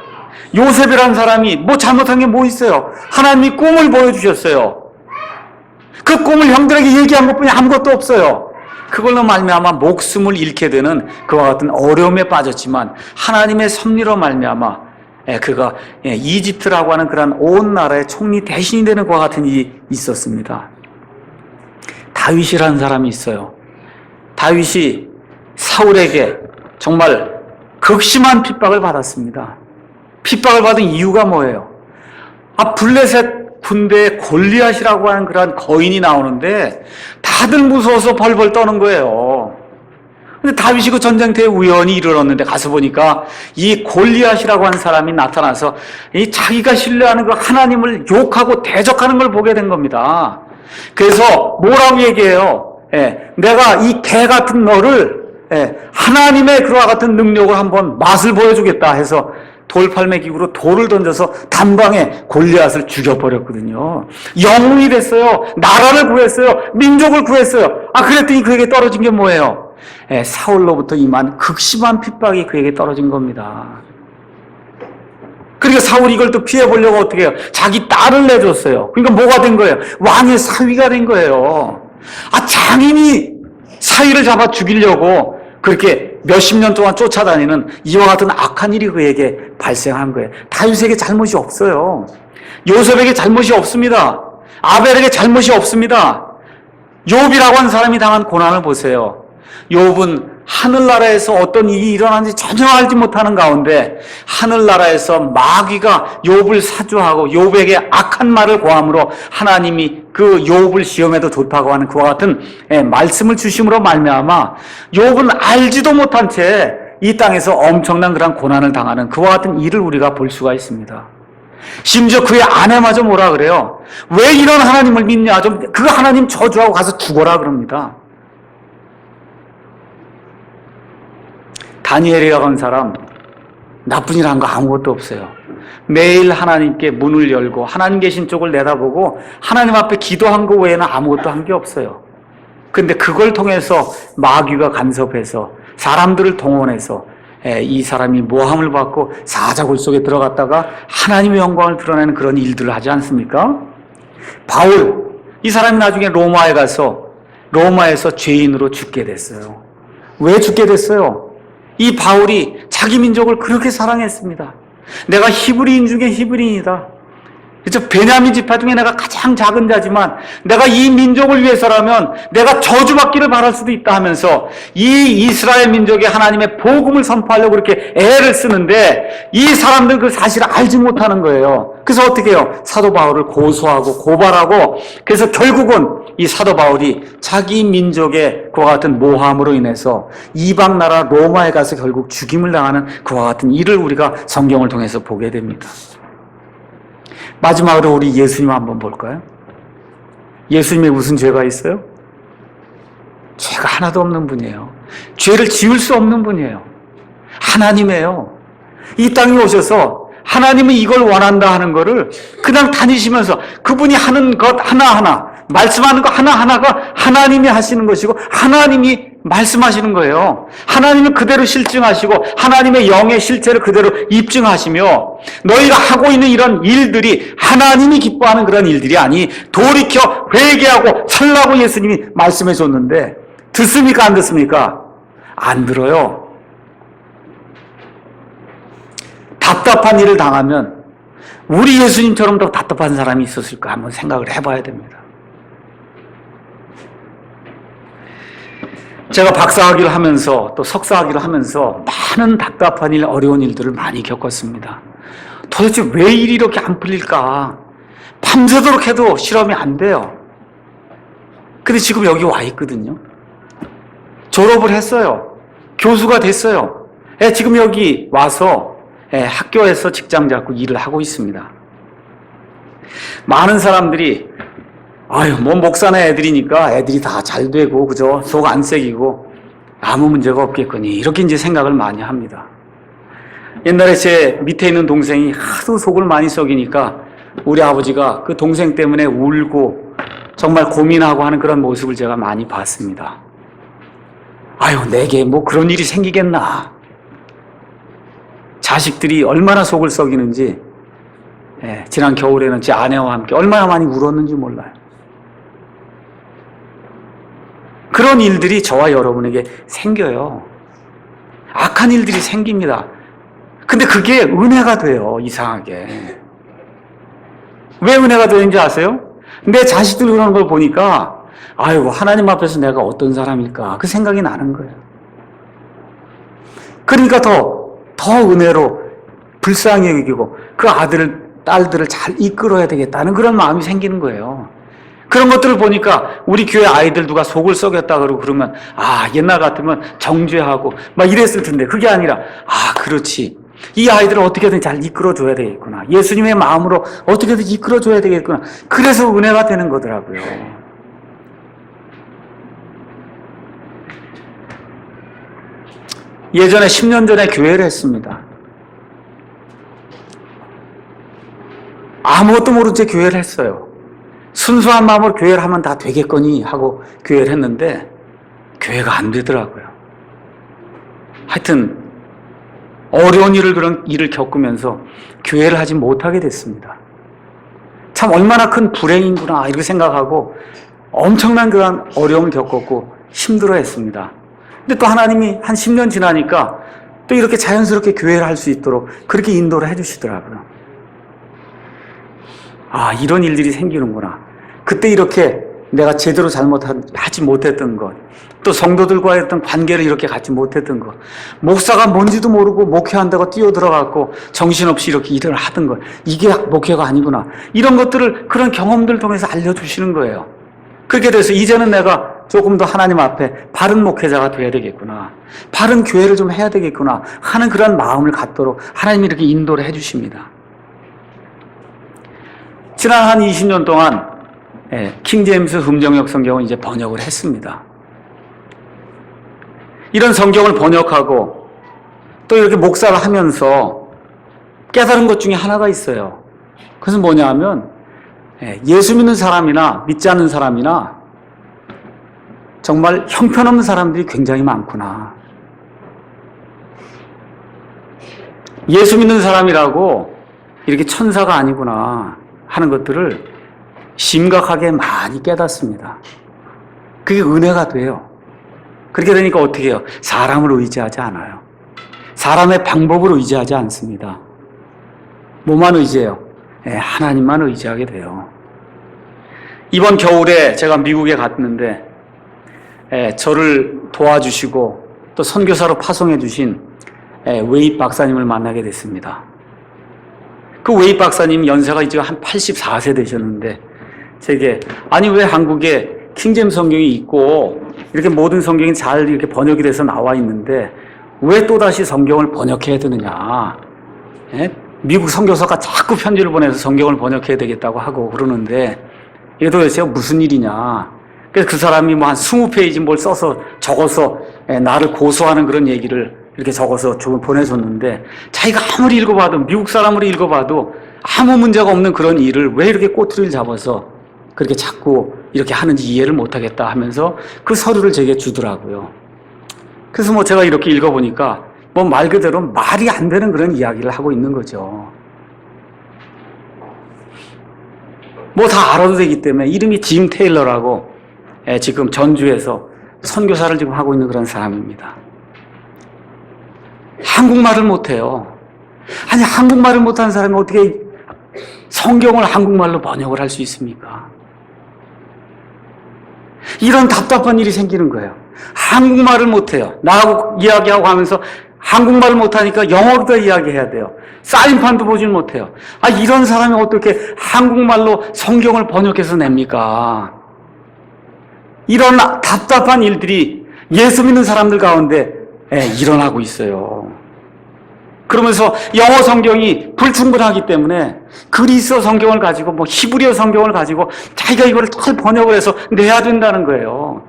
요셉이라는 사람이 뭐 잘못한 게 뭐 있어요? 하나님이 꿈을 보여주셨어요. 그 꿈을 형들에게 얘기한 것뿐이 아무것도 없어요. 그걸로 말미암아 목숨을 잃게 되는 그와 같은 어려움에 빠졌지만 하나님의 섭리로 말미암아 그가 이집트라고 하는 그런 온 나라의 총리 대신이 되는 그와 같은 일이 있었습니다. 다윗이라는 사람이 있어요. 다윗이 사울에게 정말 극심한 핍박을 받았습니다. 핍박을 받은 이유가 뭐예요? 블레셋 군대에 골리앗이라고 하는 그런 거인이 나오는데 다들 무서워서 벌벌 떠는 거예요. 근데 다윗이 그 전쟁터에 우연히 이르렀는데 가서 보니까 이 골리앗이라고 하는 사람이 나타나서 이 자기가 신뢰하는 그 하나님을 욕하고 대적하는 걸 보게 된 겁니다. 그래서 뭐라고 얘기해요? 내가 이 개 같은 너를 하나님의 그와 같은 능력을 한번 맛을 보여주겠다 해서 돌팔매기구로 돌을 던져서 단방에 골리앗을 죽여버렸거든요. 영웅이 됐어요. 나라를 구했어요. 민족을 구했어요. 그랬더니 그에게 떨어진 게 뭐예요? 사울로부터 임한 극심한 핍박이 그에게 떨어진 겁니다. 그러니까 사울이 이걸 또 피해보려고 어떻게 해요? 자기 딸을 내줬어요. 그러니까 뭐가 된 거예요? 왕의 사위가 된 거예요. 장인이 사위를 잡아 죽이려고 그렇게 몇십 년 동안 쫓아다니는 이와 같은 악한 일이 그에게 발생한 거예요. 다윗에게 잘못이 없어요. 요셉에게 잘못이 없습니다. 아벨에게 잘못이 없습니다. 욥이라고 하는 사람이 당한 고난을 보세요. 욥은 하늘나라에서 어떤 일이 일어나는지 전혀 알지 못하는 가운데 하늘나라에서 마귀가 욥을 사주하고 욥에게 악한 말을 고함으로 하나님이 그 욥을 시험에도 좋다고 하는 그와 같은 말씀을 주심으로 말미암아 욥은 알지도 못한 채 이 땅에서 엄청난 그런 고난을 당하는 그와 같은 일을 우리가 볼 수가 있습니다. 심지어 그의 아내마저 뭐라 그래요? 왜 이런 하나님을 믿냐? 좀 그 하나님 저주하고 가서 죽어라 그럽니다. 다니엘이라고 하는 사람 나쁜 일 한 거 아무것도 없어요. 매일 하나님께 문을 열고 하나님 계신 쪽을 내다보고 하나님 앞에 기도한 거 외에는 아무것도 한 게 없어요. 근데 그걸 통해서 마귀가 간섭해서 사람들을 동원해서 이 사람이 모함을 받고 사자굴 속에 들어갔다가 하나님의 영광을 드러내는 그런 일들을 하지 않습니까? 바울, 이 사람이 나중에 로마에 가서 로마에서 죄인으로 죽게 됐어요. 왜 죽게 됐어요? 이 바울이 자기 민족을 그렇게 사랑했습니다. 내가 히브리인 중에 히브리인이다. 그렇죠? 베냐민 지파 중에 내가 가장 작은 자지만 내가 이 민족을 위해서라면 내가 저주받기를 바랄 수도 있다 하면서 이 이스라엘 민족의 하나님의 복음을 선포하려고 그렇게 애를 쓰는데 이 사람들은 그 사실을 알지 못하는 거예요. 그래서 어떻게 해요? 사도 바울을 고소하고 고발하고 그래서 결국은 이 사도 바울이 자기 민족의 그와 같은 모함으로 인해서 이방 나라 로마에 가서 결국 죽임을 당하는 그와 같은 일을 우리가 성경을 통해서 보게 됩니다. 마지막으로 우리 예수님 한번 볼까요? 예수님에 무슨 죄가 있어요? 죄가 하나도 없는 분이에요. 죄를 지을 수 없는 분이에요. 하나님이에요. 이 땅에 오셔서 하나님은 이걸 원한다 하는 거를 그냥 다니시면서 그분이 하는 것 하나하나, 말씀하는 것 하나하나가 하나님이 하시는 것이고 하나님이 말씀하시는 거예요. 하나님을 그대로 실증하시고 하나님의 영의 실체를 그대로 입증하시며 너희가 하고 있는 이런 일들이 하나님이 기뻐하는 그런 일들이 아니 돌이켜 회개하고 살라고 예수님이 말씀해 줬는데 듣습니까? 안 듣습니까? 안 들어요. 답답한 일을 당하면 우리 예수님처럼 더 답답한 사람이 있었을까 한번 생각을 해봐야 됩니다. 제가 박사학위를 하면서 또 석사학위를 하면서 많은 답답한 일, 어려운 일들을 많이 겪었습니다. 도대체 왜 일이 이렇게 안 풀릴까? 밤새도록 해도 실험이 안 돼요. 근데 지금 여기 와 있거든요. 졸업을 했어요. 교수가 됐어요. 지금 여기 와서 학교에서 직장 잡고 일을 하고 있습니다. 많은 사람들이 뭐 목사네 애들이니까 애들이 다 잘 되고 그죠? 속 안 새기고 아무 문제가 없겠거니 이렇게 이제 생각을 많이 합니다. 옛날에 제 밑에 있는 동생이 하도 속을 많이 썩이니까 우리 아버지가 그 동생 때문에 울고 정말 고민하고 하는 그런 모습을 제가 많이 봤습니다. 내게 뭐 그런 일이 생기겠나. 자식들이 얼마나 속을 썩이는지 지난 겨울에는 제 아내와 함께 얼마나 많이 울었는지 몰라요. 그런 일들이 저와 여러분에게 생겨요. 악한 일들이 생깁니다. 근데 그게 은혜가 돼요, 이상하게. 왜 은혜가 되는지 아세요? 내 자식들이 그러는 걸 보니까 하나님 앞에서 내가 어떤 사람일까 그 생각이 나는 거예요. 그러니까 더 은혜로 불쌍히 여기고 그 아들을 딸들을 잘 이끌어야 되겠다는 그런 마음이 생기는 거예요. 그런 것들을 보니까 우리 교회 아이들 누가 속을 썩였다 그러면 옛날 같으면 정죄하고 막 이랬을 텐데 그게 아니라 그렇지. 이 아이들을 어떻게든 잘 이끌어줘야 되겠구나. 예수님의 마음으로 어떻게든 이끌어줘야 되겠구나. 그래서 은혜가 되는 거더라고요. 예전에 10년 전에 교회를 했습니다. 아무것도 모른 채 교회를 했어요. 순수한 마음으로 교회를 하면 다 되겠거니 하고 교회를 했는데 교회가 안 되더라고요. 하여튼 어려운 그런 일을 겪으면서 교회를 하지 못하게 됐습니다. 참 얼마나 큰 불행인구나 이렇게 생각하고 엄청난 그런 어려움을 겪었고 힘들어했습니다. 근데 또 하나님이 한 10년 지나니까 또 이렇게 자연스럽게 교회를 할 수 있도록 그렇게 인도를 해주시더라고요. 이런 일들이 생기는구나. 그때 이렇게 내가 제대로 하지 못했던 것, 또 성도들과의 어떤 관계를 이렇게 갖지 못했던 것, 목사가 뭔지도 모르고 목회한다고 뛰어들어갔고 정신없이 이렇게 일을 하던 것, 이게 목회가 아니구나. 이런 것들을 그런 경험들을 통해서 알려주시는 거예요. 그렇게 돼서 이제는 내가 조금 더 하나님 앞에 바른 목회자가 돼야 되겠구나. 바른 교회를 좀 해야 되겠구나 하는 그런 마음을 갖도록 하나님이 이렇게 인도를 해주십니다. 지난 한 20년 동안 킹제임스 흠정역 성경을 이제 번역을 했습니다. 이런 성경을 번역하고 또 이렇게 목사를 하면서 깨달은 것 중에 하나가 있어요. 그것은 뭐냐 하면 예수 믿는 사람이나 믿지 않는 사람이나 정말 형편없는 사람들이 굉장히 많구나. 예수 믿는 사람이라고 이렇게 천사가 아니구나 하는 것들을 심각하게 많이 깨닫습니다. 그게 은혜가 돼요. 그렇게 되니까 어떻게 해요? 사람을 의지하지 않아요. 사람의 방법을 의지하지 않습니다. 뭐만 의지해요? 하나님만 의지하게 돼요. 이번 겨울에 제가 미국에 갔는데 저를 도와주시고 또 선교사로 파송해 주신 웨이 박사님을 만나게 됐습니다. 그 웨이 박사님 연세가 이제 한 84세 되셨는데 제게 왜 한국에 킹제임스 성경이 있고 이렇게 모든 성경이 잘 이렇게 번역이 돼서 나와 있는데 왜 또다시 성경을 번역해야 되느냐. 미국 선교사가 자꾸 편지를 보내서 성경을 번역해야 되겠다고 하고 그러는데 이게 도대체 무슨 일이냐. 그래서 그 사람이 뭐 한 20페이지 뭘 적어서 나를 고소하는 그런 얘기를 이렇게 적어서 조금 보내줬는데 자기가 아무리 읽어봐도 미국 사람으로 읽어봐도 아무 문제가 없는 그런 일을 왜 이렇게 꼬투리를 잡아서 그렇게 자꾸 이렇게 하는지 이해를 못하겠다 하면서 그 서류를 제게 주더라고요. 그래서 뭐 제가 이렇게 읽어보니까 뭐 말 그대로 말이 안 되는 그런 이야기를 하고 있는 거죠. 뭐 다 알아도 되기 때문에 이름이 짐 테일러라고 지금 전주에서 선교사를 지금 하고 있는 그런 사람입니다. 한국말을 못해요. 아니 한국말을 못하는 사람이 어떻게 성경을 한국말로 번역을 할 수 있습니까? 이런 답답한 일이 생기는 거예요. 한국말을 못해요. 나하고 이야기하고 하면서 한국말을 못하니까 영어로도 이야기해야 돼요. 사인판도 보질 못해요. 이런 사람이 어떻게 한국말로 성경을 번역해서 냅니까? 이런 답답한 일들이 예수 믿는 사람들 가운데 일어나고 있어요. 그러면서 영어 성경이 불충분하기 때문에 그리스어 성경을 가지고 히브리어 성경을 가지고 자기가 이걸 잘 번역을 해서 내야 된다는 거예요.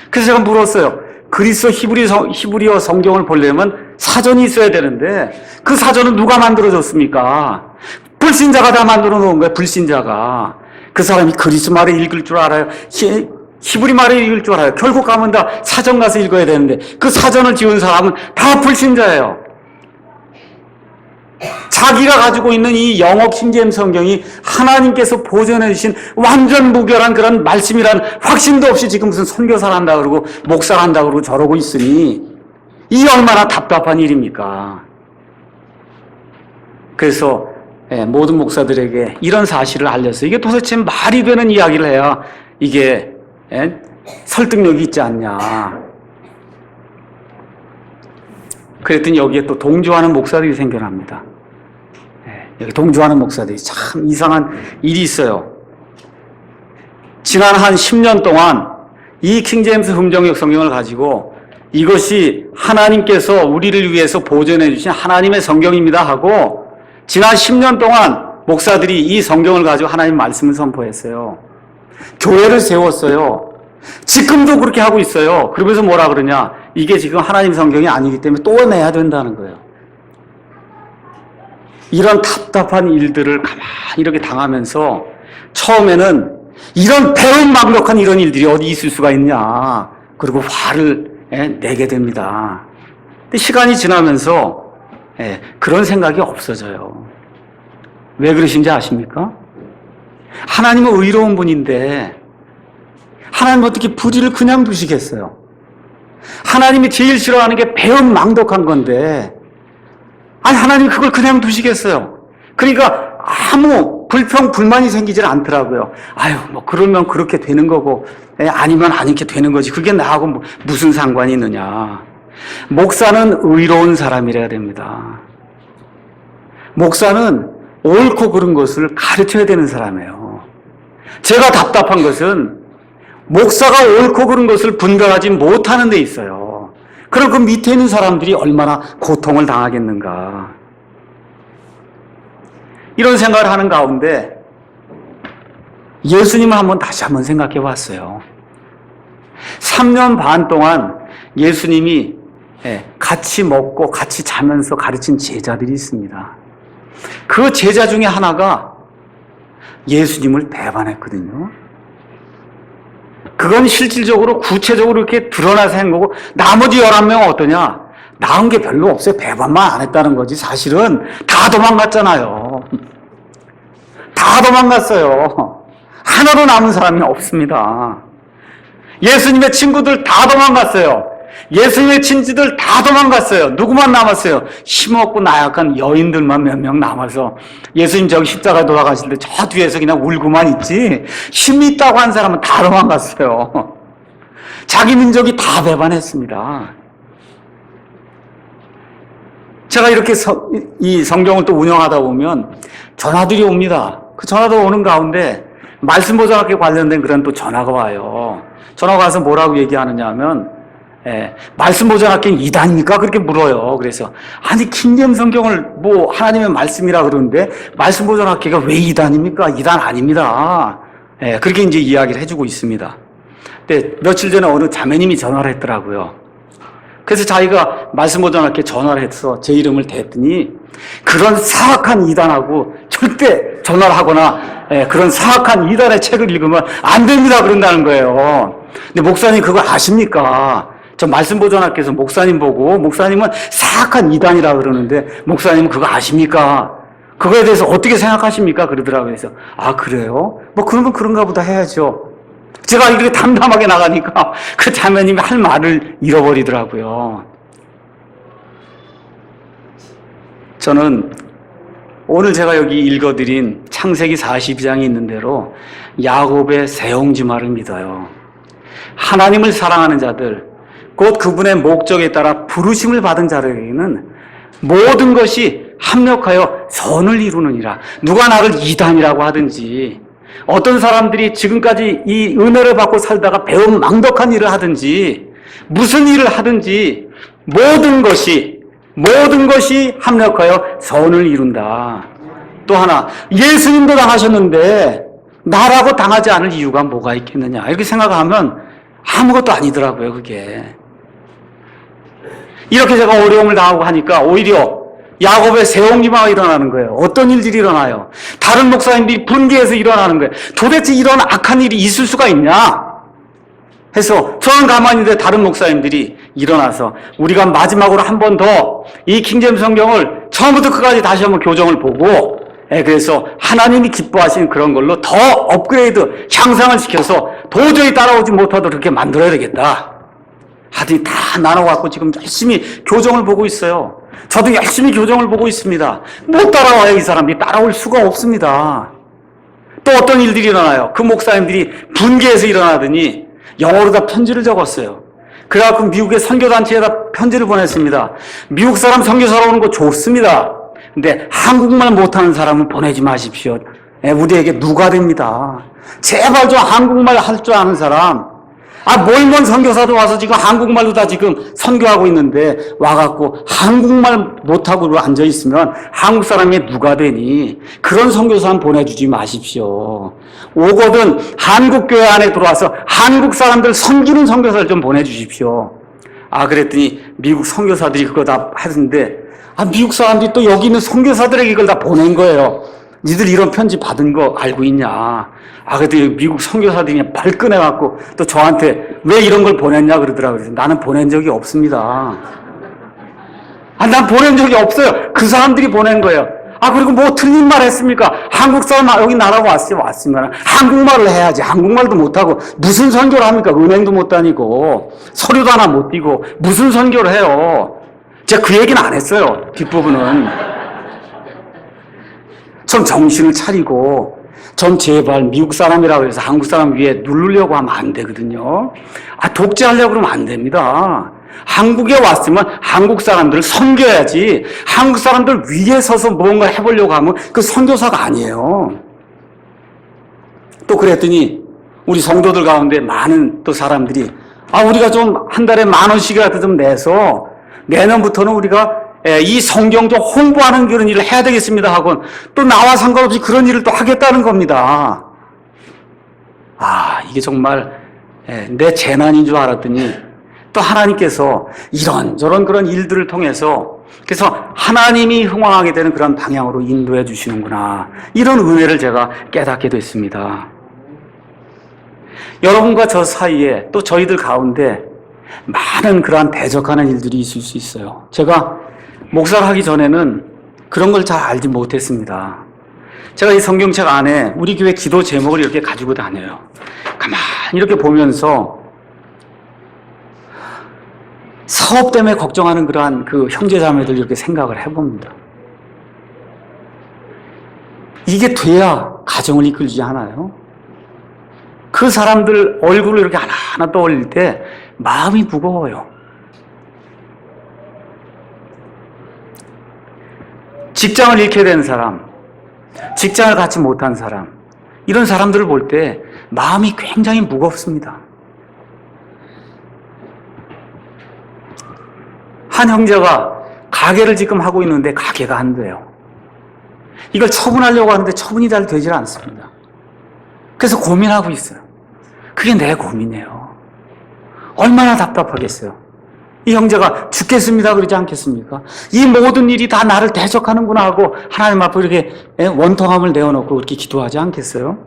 그래서 제가 물었어요. 그리스어 히브리어 성경을 보려면 사전이 있어야 되는데 그 사전은 누가 만들어줬습니까? 불신자가 다 만들어 놓은 거예요. 불신자가. 그 사람이 그리스 말을 읽을 줄 알아요. 히브리 말을 읽을 줄 알아요. 결국 가면 다 사전 가서 읽어야 되는데 그 사전을 지은 사람은 다 불신자예요. 자기가 가지고 있는 이 영어 킹제임스 성경이 하나님께서 보존해 주신 완전 무결한 그런 말씀이란 확신도 없이 지금 무슨 선교사를 한다 그러고 목사를 한다 그러고 저러고 있으니 이 얼마나 답답한 일입니까? 그래서 모든 목사들에게 이런 사실을 알렸어요. 이게 도대체 말이 되는 이야기를 해야 이게 설득력이 있지 않냐. 그랬더니 여기에 또 동조하는 목사들이 생겨납니다. 여기 동조하는 목사들이 참 이상한 일이 있어요. 지난 한 10년 동안 이 킹제임스 흠정역 성경을 가지고 이것이 하나님께서 우리를 위해서 보존해 주신 하나님의 성경입니다 하고 지난 10년 동안 목사들이 이 성경을 가지고 하나님 말씀을 선포했어요. 교회를 세웠어요. 지금도 그렇게 하고 있어요. 그러면서 뭐라 그러냐? 이게 지금 하나님 성경이 아니기 때문에 또 내야 된다는 거예요. 이런 답답한 일들을 가만히 이렇게 당하면서 처음에는 이런 배은망덕한 이런 일들이 어디 있을 수가 있냐. 그리고 화를 내게 됩니다. 근데 시간이 지나면서 그런 생각이 없어져요. 왜 그러신지 아십니까? 하나님은 의로운 분인데 하나님은 어떻게 불의를 그냥 두시겠어요? 하나님이 제일 싫어하는 게 배은망덕한 건데 하나님이 그걸 그냥 두시겠어요? 그러니까 아무 불평, 불만이 생기질 않더라고요. 그러면 그렇게 되는 거고, 아니면 아니게 되는 거지. 그게 나하고 무슨 상관이 있느냐. 목사는 의로운 사람이라야 됩니다. 목사는 옳고 그른 것을 가르쳐야 되는 사람이에요. 제가 답답한 것은 목사가 옳고 그른 것을 분별하지 못하는 데 있어요. 그럼 그 밑에 있는 사람들이 얼마나 고통을 당하겠는가. 이런 생각을 하는 가운데 예수님을 다시 한번 생각해 봤어요. 3년 반 동안 예수님이 같이 먹고 같이 자면서 가르친 제자들이 있습니다. 그 제자 중에 하나가 예수님을 배반했거든요. 그건 실질적으로 구체적으로 이렇게 드러나서 한 거고 나머지 11명은 어떠냐? 나은 게 별로 없어요. 배반만 안 했다는 거지. 사실은 다 도망갔잖아요. 다 도망갔어요. 하나도 남은 사람이 없습니다. 예수님의 친구들 다 도망갔어요. 예수님의 친지들 다 도망갔어요. 누구만 남았어요? 힘없고 나약한 여인들만 몇 명 남아서 예수님 저기 십자가 돌아가실 때 저 뒤에서 그냥 울고만 있지 힘이 있다고 한 사람은 다 도망갔어요. 자기 민족이 다 배반했습니다. 제가 이렇게 이 성경을 또 운영하다 보면 전화들이 옵니다. 그 전화도 오는 가운데 말씀 보존학교 관련된 그런 또 전화가 와요. 전화가 와서 뭐라고 얘기하느냐 하면 말씀 보존학교는 이단입니까? 그렇게 물어요. 그래서 킹제임스 성경을 하나님의 말씀이라 그러는데 말씀 보존학교가 왜 이단입니까? 이단 아닙니다. 그렇게 이제 이야기를 해주고 있습니다. 근데 며칠 전에 어느 자매님이 전화를 했더라고요. 그래서 자기가 말씀 보존학교에 전화를 해서 제 이름을 댔더니 그런 사악한 이단하고 절대 전화를 하거나 그런 사악한 이단의 책을 읽으면 안 됩니다 그런다는 거예요. 근데 목사님 그거 아십니까? 저 말씀 보존학교에서 목사님 보고 목사님은 사악한 이단이라 그러는데 목사님은 그거 아십니까? 그거에 대해서 어떻게 생각하십니까? 그러더라고요. 그래서 그래요? 그러면 그런가 보다 해야죠. 제가 이렇게 담담하게 나가니까 그 자매님이 할 말을 잃어버리더라고요. 저는 오늘 제가 여기 읽어드린 창세기 42장에 있는 대로 야곱의 세옹지마를 믿어요. 하나님을 사랑하는 자들, 곧 그분의 목적에 따라 부르심을 받은 자들에게는 모든 것이 합력하여 선을 이루느니라. 누가 나를 이단이라고 하든지, 어떤 사람들이 지금까지 이 은혜를 받고 살다가 배은망덕한 일을 하든지, 무슨 일을 하든지 모든 것이 합력하여 선을 이룬다. 또 하나, 예수님도 당하셨는데 나라고 당하지 않을 이유가 뭐가 있겠느냐, 이렇게 생각하면 아무것도 아니더라고요. 그게 이렇게 제가 어려움을 당하고 하니까 오히려 야곱의 세옹지마가 일어나는 거예요. 어떤 일들이 일어나요? 다른 목사님들이 분개해서 일어나는 거예요. 도대체 이런 악한 일이 있을 수가 있냐 해서 저는 가만히 있는데 다른 목사님들이 일어나서 우리가 마지막으로 한 번 더 이 킹제임스 성경을 처음부터 끝까지 다시 한번 교정을 보고, 그래서 하나님이 기뻐하시는 그런 걸로 더 업그레이드, 향상을 시켜서 도저히 따라오지 못하도록 그렇게 만들어야 되겠다 하더니 다 나눠갖고 지금 열심히 교정을 보고 있어요. 저도 열심히 교정을 보고 있습니다. 못 따라와요. 이 사람들이 따라올 수가 없습니다. 또 어떤 일들이 일어나요? 그 목사님들이 분개해서 일어나더니 영어로 다 편지를 적었어요. 그래갖고 미국의 선교단체에다 편지를 보냈습니다. 미국 사람 선교사로 오는 거 좋습니다. 근데 한국말 못하는 사람은 보내지 마십시오. 우리에게 누가 됩니다. 제발 좀 한국말 할 줄 아는 사람. 멀먼 선교사도 와서 지금 한국말로 다 지금 선교하고 있는데 와갖고 한국말 못하고 앉아있으면 한국 사람이 누가 되니? 그런 선교사는 보내주지 마십시오. 오거든 한국 교회 안에 들어와서 한국 사람들 섬기는 선교사를 좀 보내주십시오. 그랬더니 미국 선교사들이 그거 다 하던데, 미국 사람들이 또 여기 있는 선교사들에게 이걸 다 보낸 거예요. 니들 이런 편지 받은 거 알고 있냐? 그랬더니 미국 선교사들이 그냥 발끈해갖고 또 저한테 왜 이런 걸 보냈냐 그러더라고요. 그래서 나는 보낸 적이 없습니다. 난 보낸 적이 없어요. 그 사람들이 보낸 거예요. 그리고 뭐 틀린 말 했습니까? 한국 사람 여기 나라고 왔으면 한국말을 해야지. 한국말도 못하고 무슨 선교를 합니까? 은행도 못 다니고 서류도 하나 못 띄고 무슨 선교를 해요? 제가 그 얘기는 안 했어요. 뒷부분은. 좀 정신을 차리고 좀 제발 미국 사람이라고 해서 한국 사람 위에 누르려고 하면 안 되거든요. 독재하려고 그러면 안 됩니다. 한국에 왔으면 한국 사람들을 섬겨야지, 한국 사람들 위에 서서 뭔가 해보려고 하면 그 선교사가 아니에요. 또 그랬더니 우리 성도들 가운데 많은 또 사람들이 우리가 좀 한 달에 10,000원씩이라도 좀 내서 내년부터는 우리가 이 성경 좀 홍보하는 그런 일을 해야 되겠습니다 하고 또 나와 상관없이 그런 일을 또 하겠다는 겁니다. 이게 정말 내 재난인 줄 알았더니 또 하나님께서 이런저런 그런 일들을 통해서 그래서 하나님이 흥왕하게 되는 그런 방향으로 인도해 주시는구나, 이런 은혜를 제가 깨닫게 됐습니다. 여러분과 저 사이에 또 저희들 가운데 많은 그러한 대적하는 일들이 있을 수 있어요. 제가 목사를 하기 전에는 그런 걸 잘 알지 못했습니다. 제가 이 성경책 안에 우리 교회 기도 제목을 이렇게 가지고 다녀요. 가만히 이렇게 보면서 사업 때문에 걱정하는 그러한 그 형제자매들 이렇게 생각을 해봅니다. 이게 돼야 가정을 이끌지 않아요? 그 사람들 얼굴을 이렇게 하나하나 떠올릴 때 마음이 무거워요. 직장을 잃게 된 사람, 직장을 갖지 못한 사람, 이런 사람들을 볼 때 마음이 굉장히 무겁습니다. 한 형제가 가게를 지금 하고 있는데 가게가 안 돼요. 이걸 처분하려고 하는데 처분이 잘 되질 않습니다. 그래서 고민하고 있어요. 그게 내 고민이에요. 얼마나 답답하겠어요. 이 형제가 죽겠습니다 그러지 않겠습니까? 이 모든 일이 다 나를 대적하는구나 하고 하나님 앞에 이렇게 원통함을 내어놓고 그렇게 기도하지 않겠어요?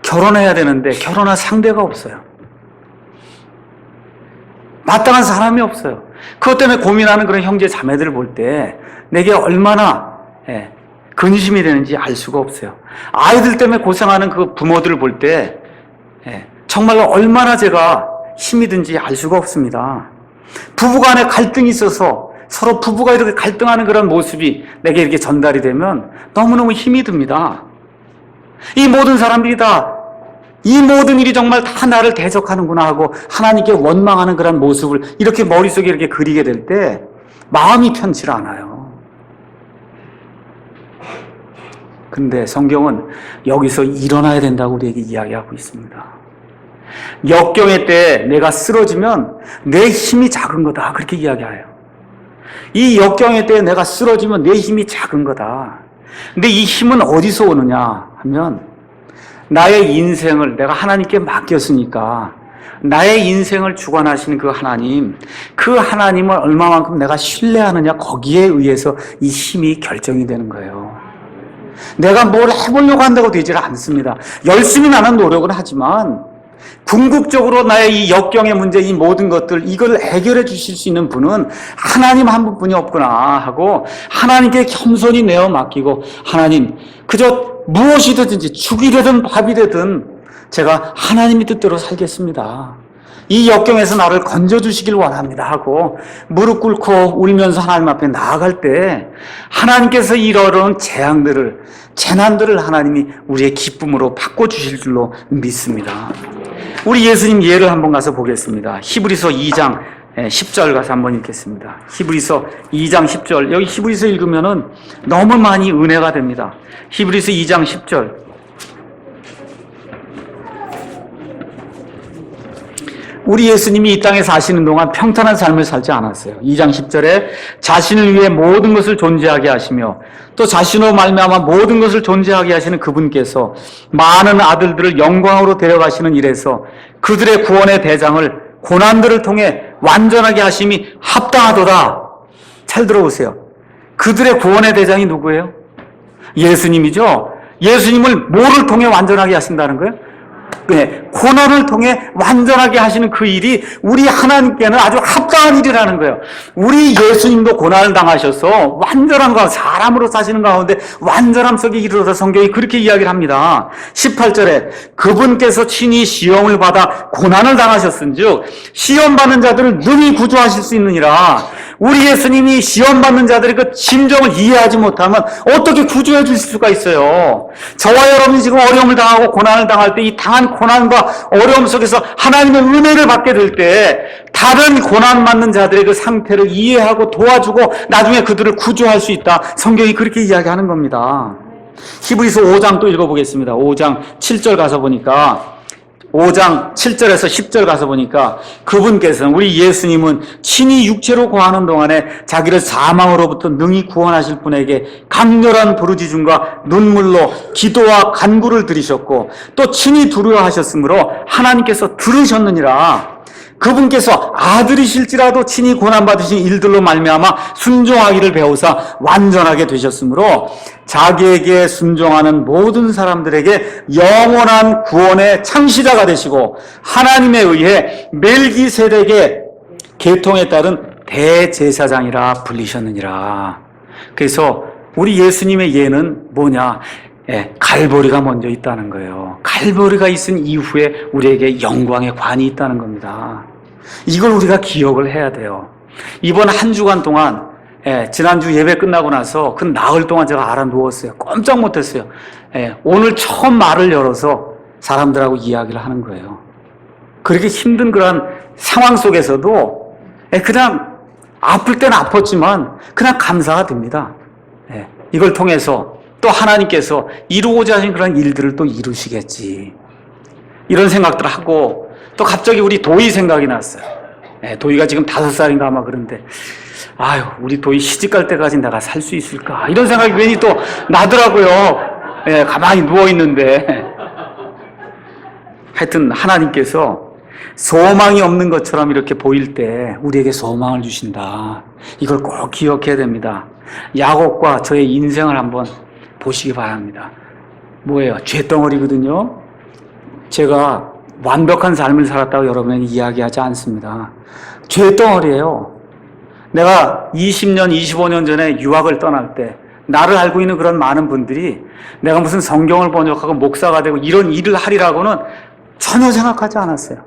결혼해야 되는데 결혼할 상대가 없어요. 마땅한 사람이 없어요. 그것 때문에 고민하는 그런 형제 자매들을 볼 때 내게 얼마나 근심이 되는지 알 수가 없어요. 아이들 때문에 고생하는 그 부모들을 볼 때 정말로 얼마나 제가 힘이 든지 알 수가 없습니다. 부부간에 갈등이 있어서 서로 부부가 이렇게 갈등하는 그런 모습이 내게 이렇게 전달이 되면 너무너무 힘이 듭니다. 이 모든 사람들이 다 이 모든 일이 정말 다 나를 대적하는구나 하고 하나님께 원망하는 그런 모습을 이렇게 머릿속에 이렇게 그리게 될 때 마음이 편치 않아요. 근데 성경은 여기서 일어나야 된다고 우리에게 이야기하고 있습니다. 역경의 때에 내가 쓰러지면 내 힘이 작은 거다, 그렇게 이야기해요. 이 역경의 때에 내가 쓰러지면 내 힘이 작은 거다. 근데 이 힘은 어디서 오느냐 하면 나의 인생을 내가 하나님께 맡겼으니까 나의 인생을 주관하시는 그 하나님을 얼마만큼 내가 신뢰하느냐, 거기에 의해서 이 힘이 결정이 되는 거예요. 내가 뭘 해보려고 한다고 되질 않습니다. 열심히 나는 노력은 하지만 궁극적으로 나의 이 역경의 문제, 이 모든 것들, 이걸 해결해 주실 수 있는 분은 하나님 한 분뿐이 없구나 하고 하나님께 겸손히 내어 맡기고, 하나님 그저 무엇이 되든지 죽이 되든 밥이 되든 제가 하나님의 뜻대로 살겠습니다. 이 역경에서 나를 건져주시길 원합니다 하고 무릎 꿇고 울면서 하나님 앞에 나아갈 때 하나님께서 이러한 재난들을 하나님이 우리의 기쁨으로 바꿔주실 줄로 믿습니다. 우리 예수님 예를 한번 가서 보겠습니다. 히브리서 2장 10절 가서 한번 읽겠습니다. 히브리서 2장 10절. 여기 히브리서 읽으면은 너무 많이 은혜가 됩니다. 히브리서 2장 10절. 우리 예수님이 이 땅에 사시는 동안 평탄한 삶을 살지 않았어요. 2장 10절에 자신을 위해 모든 것을 존재하게 하시며 또 자신으로 말미암아 모든 것을 존재하게 하시는 그분께서 많은 아들들을 영광으로 데려가시는 일에서 그들의 구원의 대장을 고난들을 통해 완전하게 하심이 합당하도다. 잘 들어보세요. 그들의 구원의 대장이 누구예요? 예수님이죠. 예수님을 뭐를 통해 완전하게 하신다는 거예요? 네, 고난을 통해 완전하게 하시는 그 일이 우리 하나님께는 아주 합당한 일이라는 거예요. 우리 예수님도 고난을 당하셔서 완전한 거, 사람으로 사시는 가운데 완전함 속에 이르러서 성경이 그렇게 이야기를 합니다. 18절에 그분께서 친히 시험을 받아 고난을 당하셨은즉 시험받는 자들을 능히 구조하실 수 있느니라. 우리 예수님이 시험받는 자들의 그 심정을 이해하지 못하면 어떻게 구조해 주실 수가 있어요? 저와 여러분이 지금 어려움을 당하고 고난을 당할 때 이 당한 고난과 어려움 속에서 하나님의 은혜를 받게 될 때 다른 고난 받는 자들의 그 상태를 이해하고 도와주고 나중에 그들을 구조할 수 있다. 성경이 그렇게 이야기하는 겁니다. 히브리서 5장 또 읽어보겠습니다. 5장 7절 가서 보니까 5장 7절에서 10절 가서 보니까 그분께서는, 우리 예수님은 친히 육체로 거하는 동안에 자기를 사망으로부터 능히 구원하실 분에게 강렬한 부르짖음과 눈물로 기도와 간구를 드리셨고 또 친히 두려워하셨으므로 하나님께서 들으셨느니라. 그분께서 아들이실지라도 친히 고난받으신 일들로 말미암아 순종하기를 배우사 완전하게 되셨으므로 자기에게 순종하는 모든 사람들에게 영원한 구원의 창시자가 되시고 하나님에 의해 멜기세덱의 계통에 따른 대제사장이라 불리셨느니라. 그래서 우리 예수님의 예는 뭐냐? 갈보리가 먼저 있다는 거예요. 갈보리가 있은 이후에 우리에게 영광의 관이 있다는 겁니다. 이걸 우리가 기억을 해야 돼요. 이번 한 주간 동안, 지난주 예배 끝나고 나서 그 나흘 동안 제가 알아 누웠어요. 꼼짝 못했어요. 오늘 처음 말을 열어서 사람들하고 이야기를 하는 거예요. 그렇게 힘든 그런 상황 속에서도 그냥 아플 때는 아팠지만 그냥 감사가 됩니다. 이걸 통해서 또 하나님께서 이루고자 하신 그런 일들을 또 이루시겠지, 이런 생각들을 하고, 또 갑자기 우리 도희 생각이 났어요. 도희가 지금 5살인가 아마 그런데, 아유, 우리 도희 시집갈 때까지 내가 살 수 있을까, 이런 생각이 괜히 또 나더라고요. 가만히 누워있는데. 하여튼 하나님께서 소망이 없는 것처럼 이렇게 보일 때 우리에게 소망을 주신다. 이걸 꼭 기억해야 됩니다. 야곱과 저의 인생을 한번 보시기 바랍니다. 뭐예요? 죄덩어리거든요. 제가 완벽한 삶을 살았다고 여러분에게 이야기하지 않습니다. 죄덩어리예요. 내가 20년, 25년 전에 유학을 떠날 때 나를 알고 있는 그런 많은 분들이 내가 무슨 성경을 번역하고 목사가 되고 이런 일을 하리라고는 전혀 생각하지 않았어요.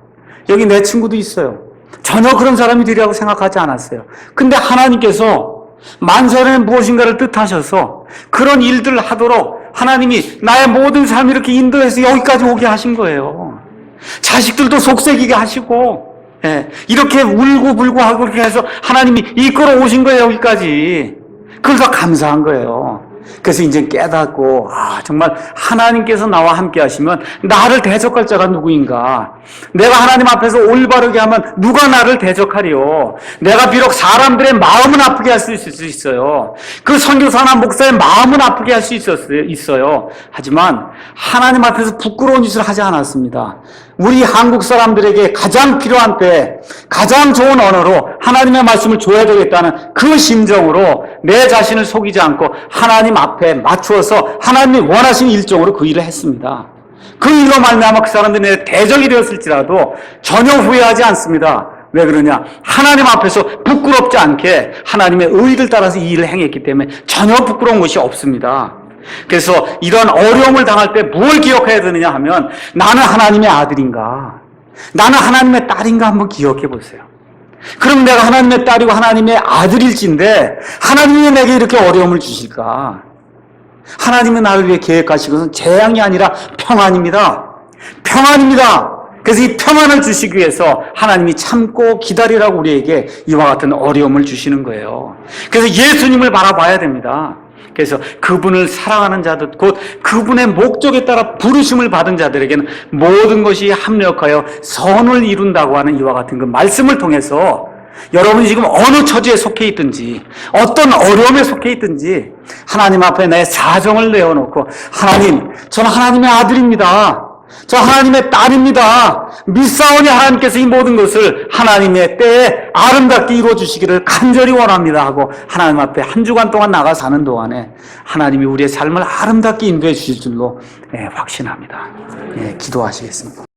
여기 내 친구도 있어요. 전혀 그런 사람이 되리라고 생각하지 않았어요. 근데 하나님께서 만세는 무엇인가를 뜻하셔서 그런 일들을 하도록 하나님이 나의 모든 삶을 이렇게 인도해서 여기까지 오게 하신 거예요. 자식들도 속썩이게 하시고, 예, 이렇게 울고 불고 하고 그렇게 해서 하나님이 이끌어 오신 거예요, 여기까지. 그래서 감사한 거예요. 그래서 이제 깨닫고, 정말 하나님께서 나와 함께 하시면 나를 대적할 자가 누구인가? 내가 하나님 앞에서 올바르게 하면 누가 나를 대적하리요? 내가 비록 사람들의 마음은 아프게 할 수 있어요. 그 선교사나 목사의 마음은 아프게 할 수 있어요. 하지만 하나님 앞에서 부끄러운 짓을 하지 않았습니다. 우리 한국 사람들에게 가장 필요한 때 가장 좋은 언어로 하나님의 말씀을 줘야 되겠다는 그 심정으로 내 자신을 속이지 않고 하나님 앞에 맞추어서 하나님이 원하시는 일정으로 그 일을 했습니다. 그 일로 말미암아 그 사람들이 내 대적이 되었을지라도 전혀 후회하지 않습니다. 왜 그러냐? 하나님 앞에서 부끄럽지 않게 하나님의 의를 따라서 이 일을 행했기 때문에 전혀 부끄러운 것이 없습니다. 그래서 이런 어려움을 당할 때 뭘 기억해야 되느냐 하면 나는 하나님의 아들인가? 나는 하나님의 딸인가 한번 기억해 보세요. 그럼 내가 하나님의 딸이고 하나님의 아들일진데 하나님이 왜 내게 이렇게 어려움을 주실까? 하나님은 나를 위해 계획하신 것은 재앙이 아니라 평안입니다. 평안입니다. 그래서 이 평안을 주시기 위해서 하나님이 참고 기다리라고 우리에게 이와 같은 어려움을 주시는 거예요. 그래서 예수님을 바라봐야 됩니다. 그래서 그분을 사랑하는 자들, 곧 그분의 목적에 따라 부르심을 받은 자들에게는 모든 것이 합력하여 선을 이룬다고 하는 이와 같은 그 말씀을 통해서 여러분이 지금 어느 처지에 속해 있든지 어떤 어려움에 속해 있든지 하나님 앞에 내 사정을 내어놓고 하나님, 저는 하나님의 아들입니다. 저 하나님의 딸입니다. 믿사오니 하나님께서 이 모든 것을 하나님의 때에 아름답게 이루어주시기를 간절히 원합니다 하고 하나님 앞에 한 주간 동안 나가 사는 동안에 하나님이 우리의 삶을 아름답게 인도해 주실 줄로 확신합니다. 기도하시겠습니다.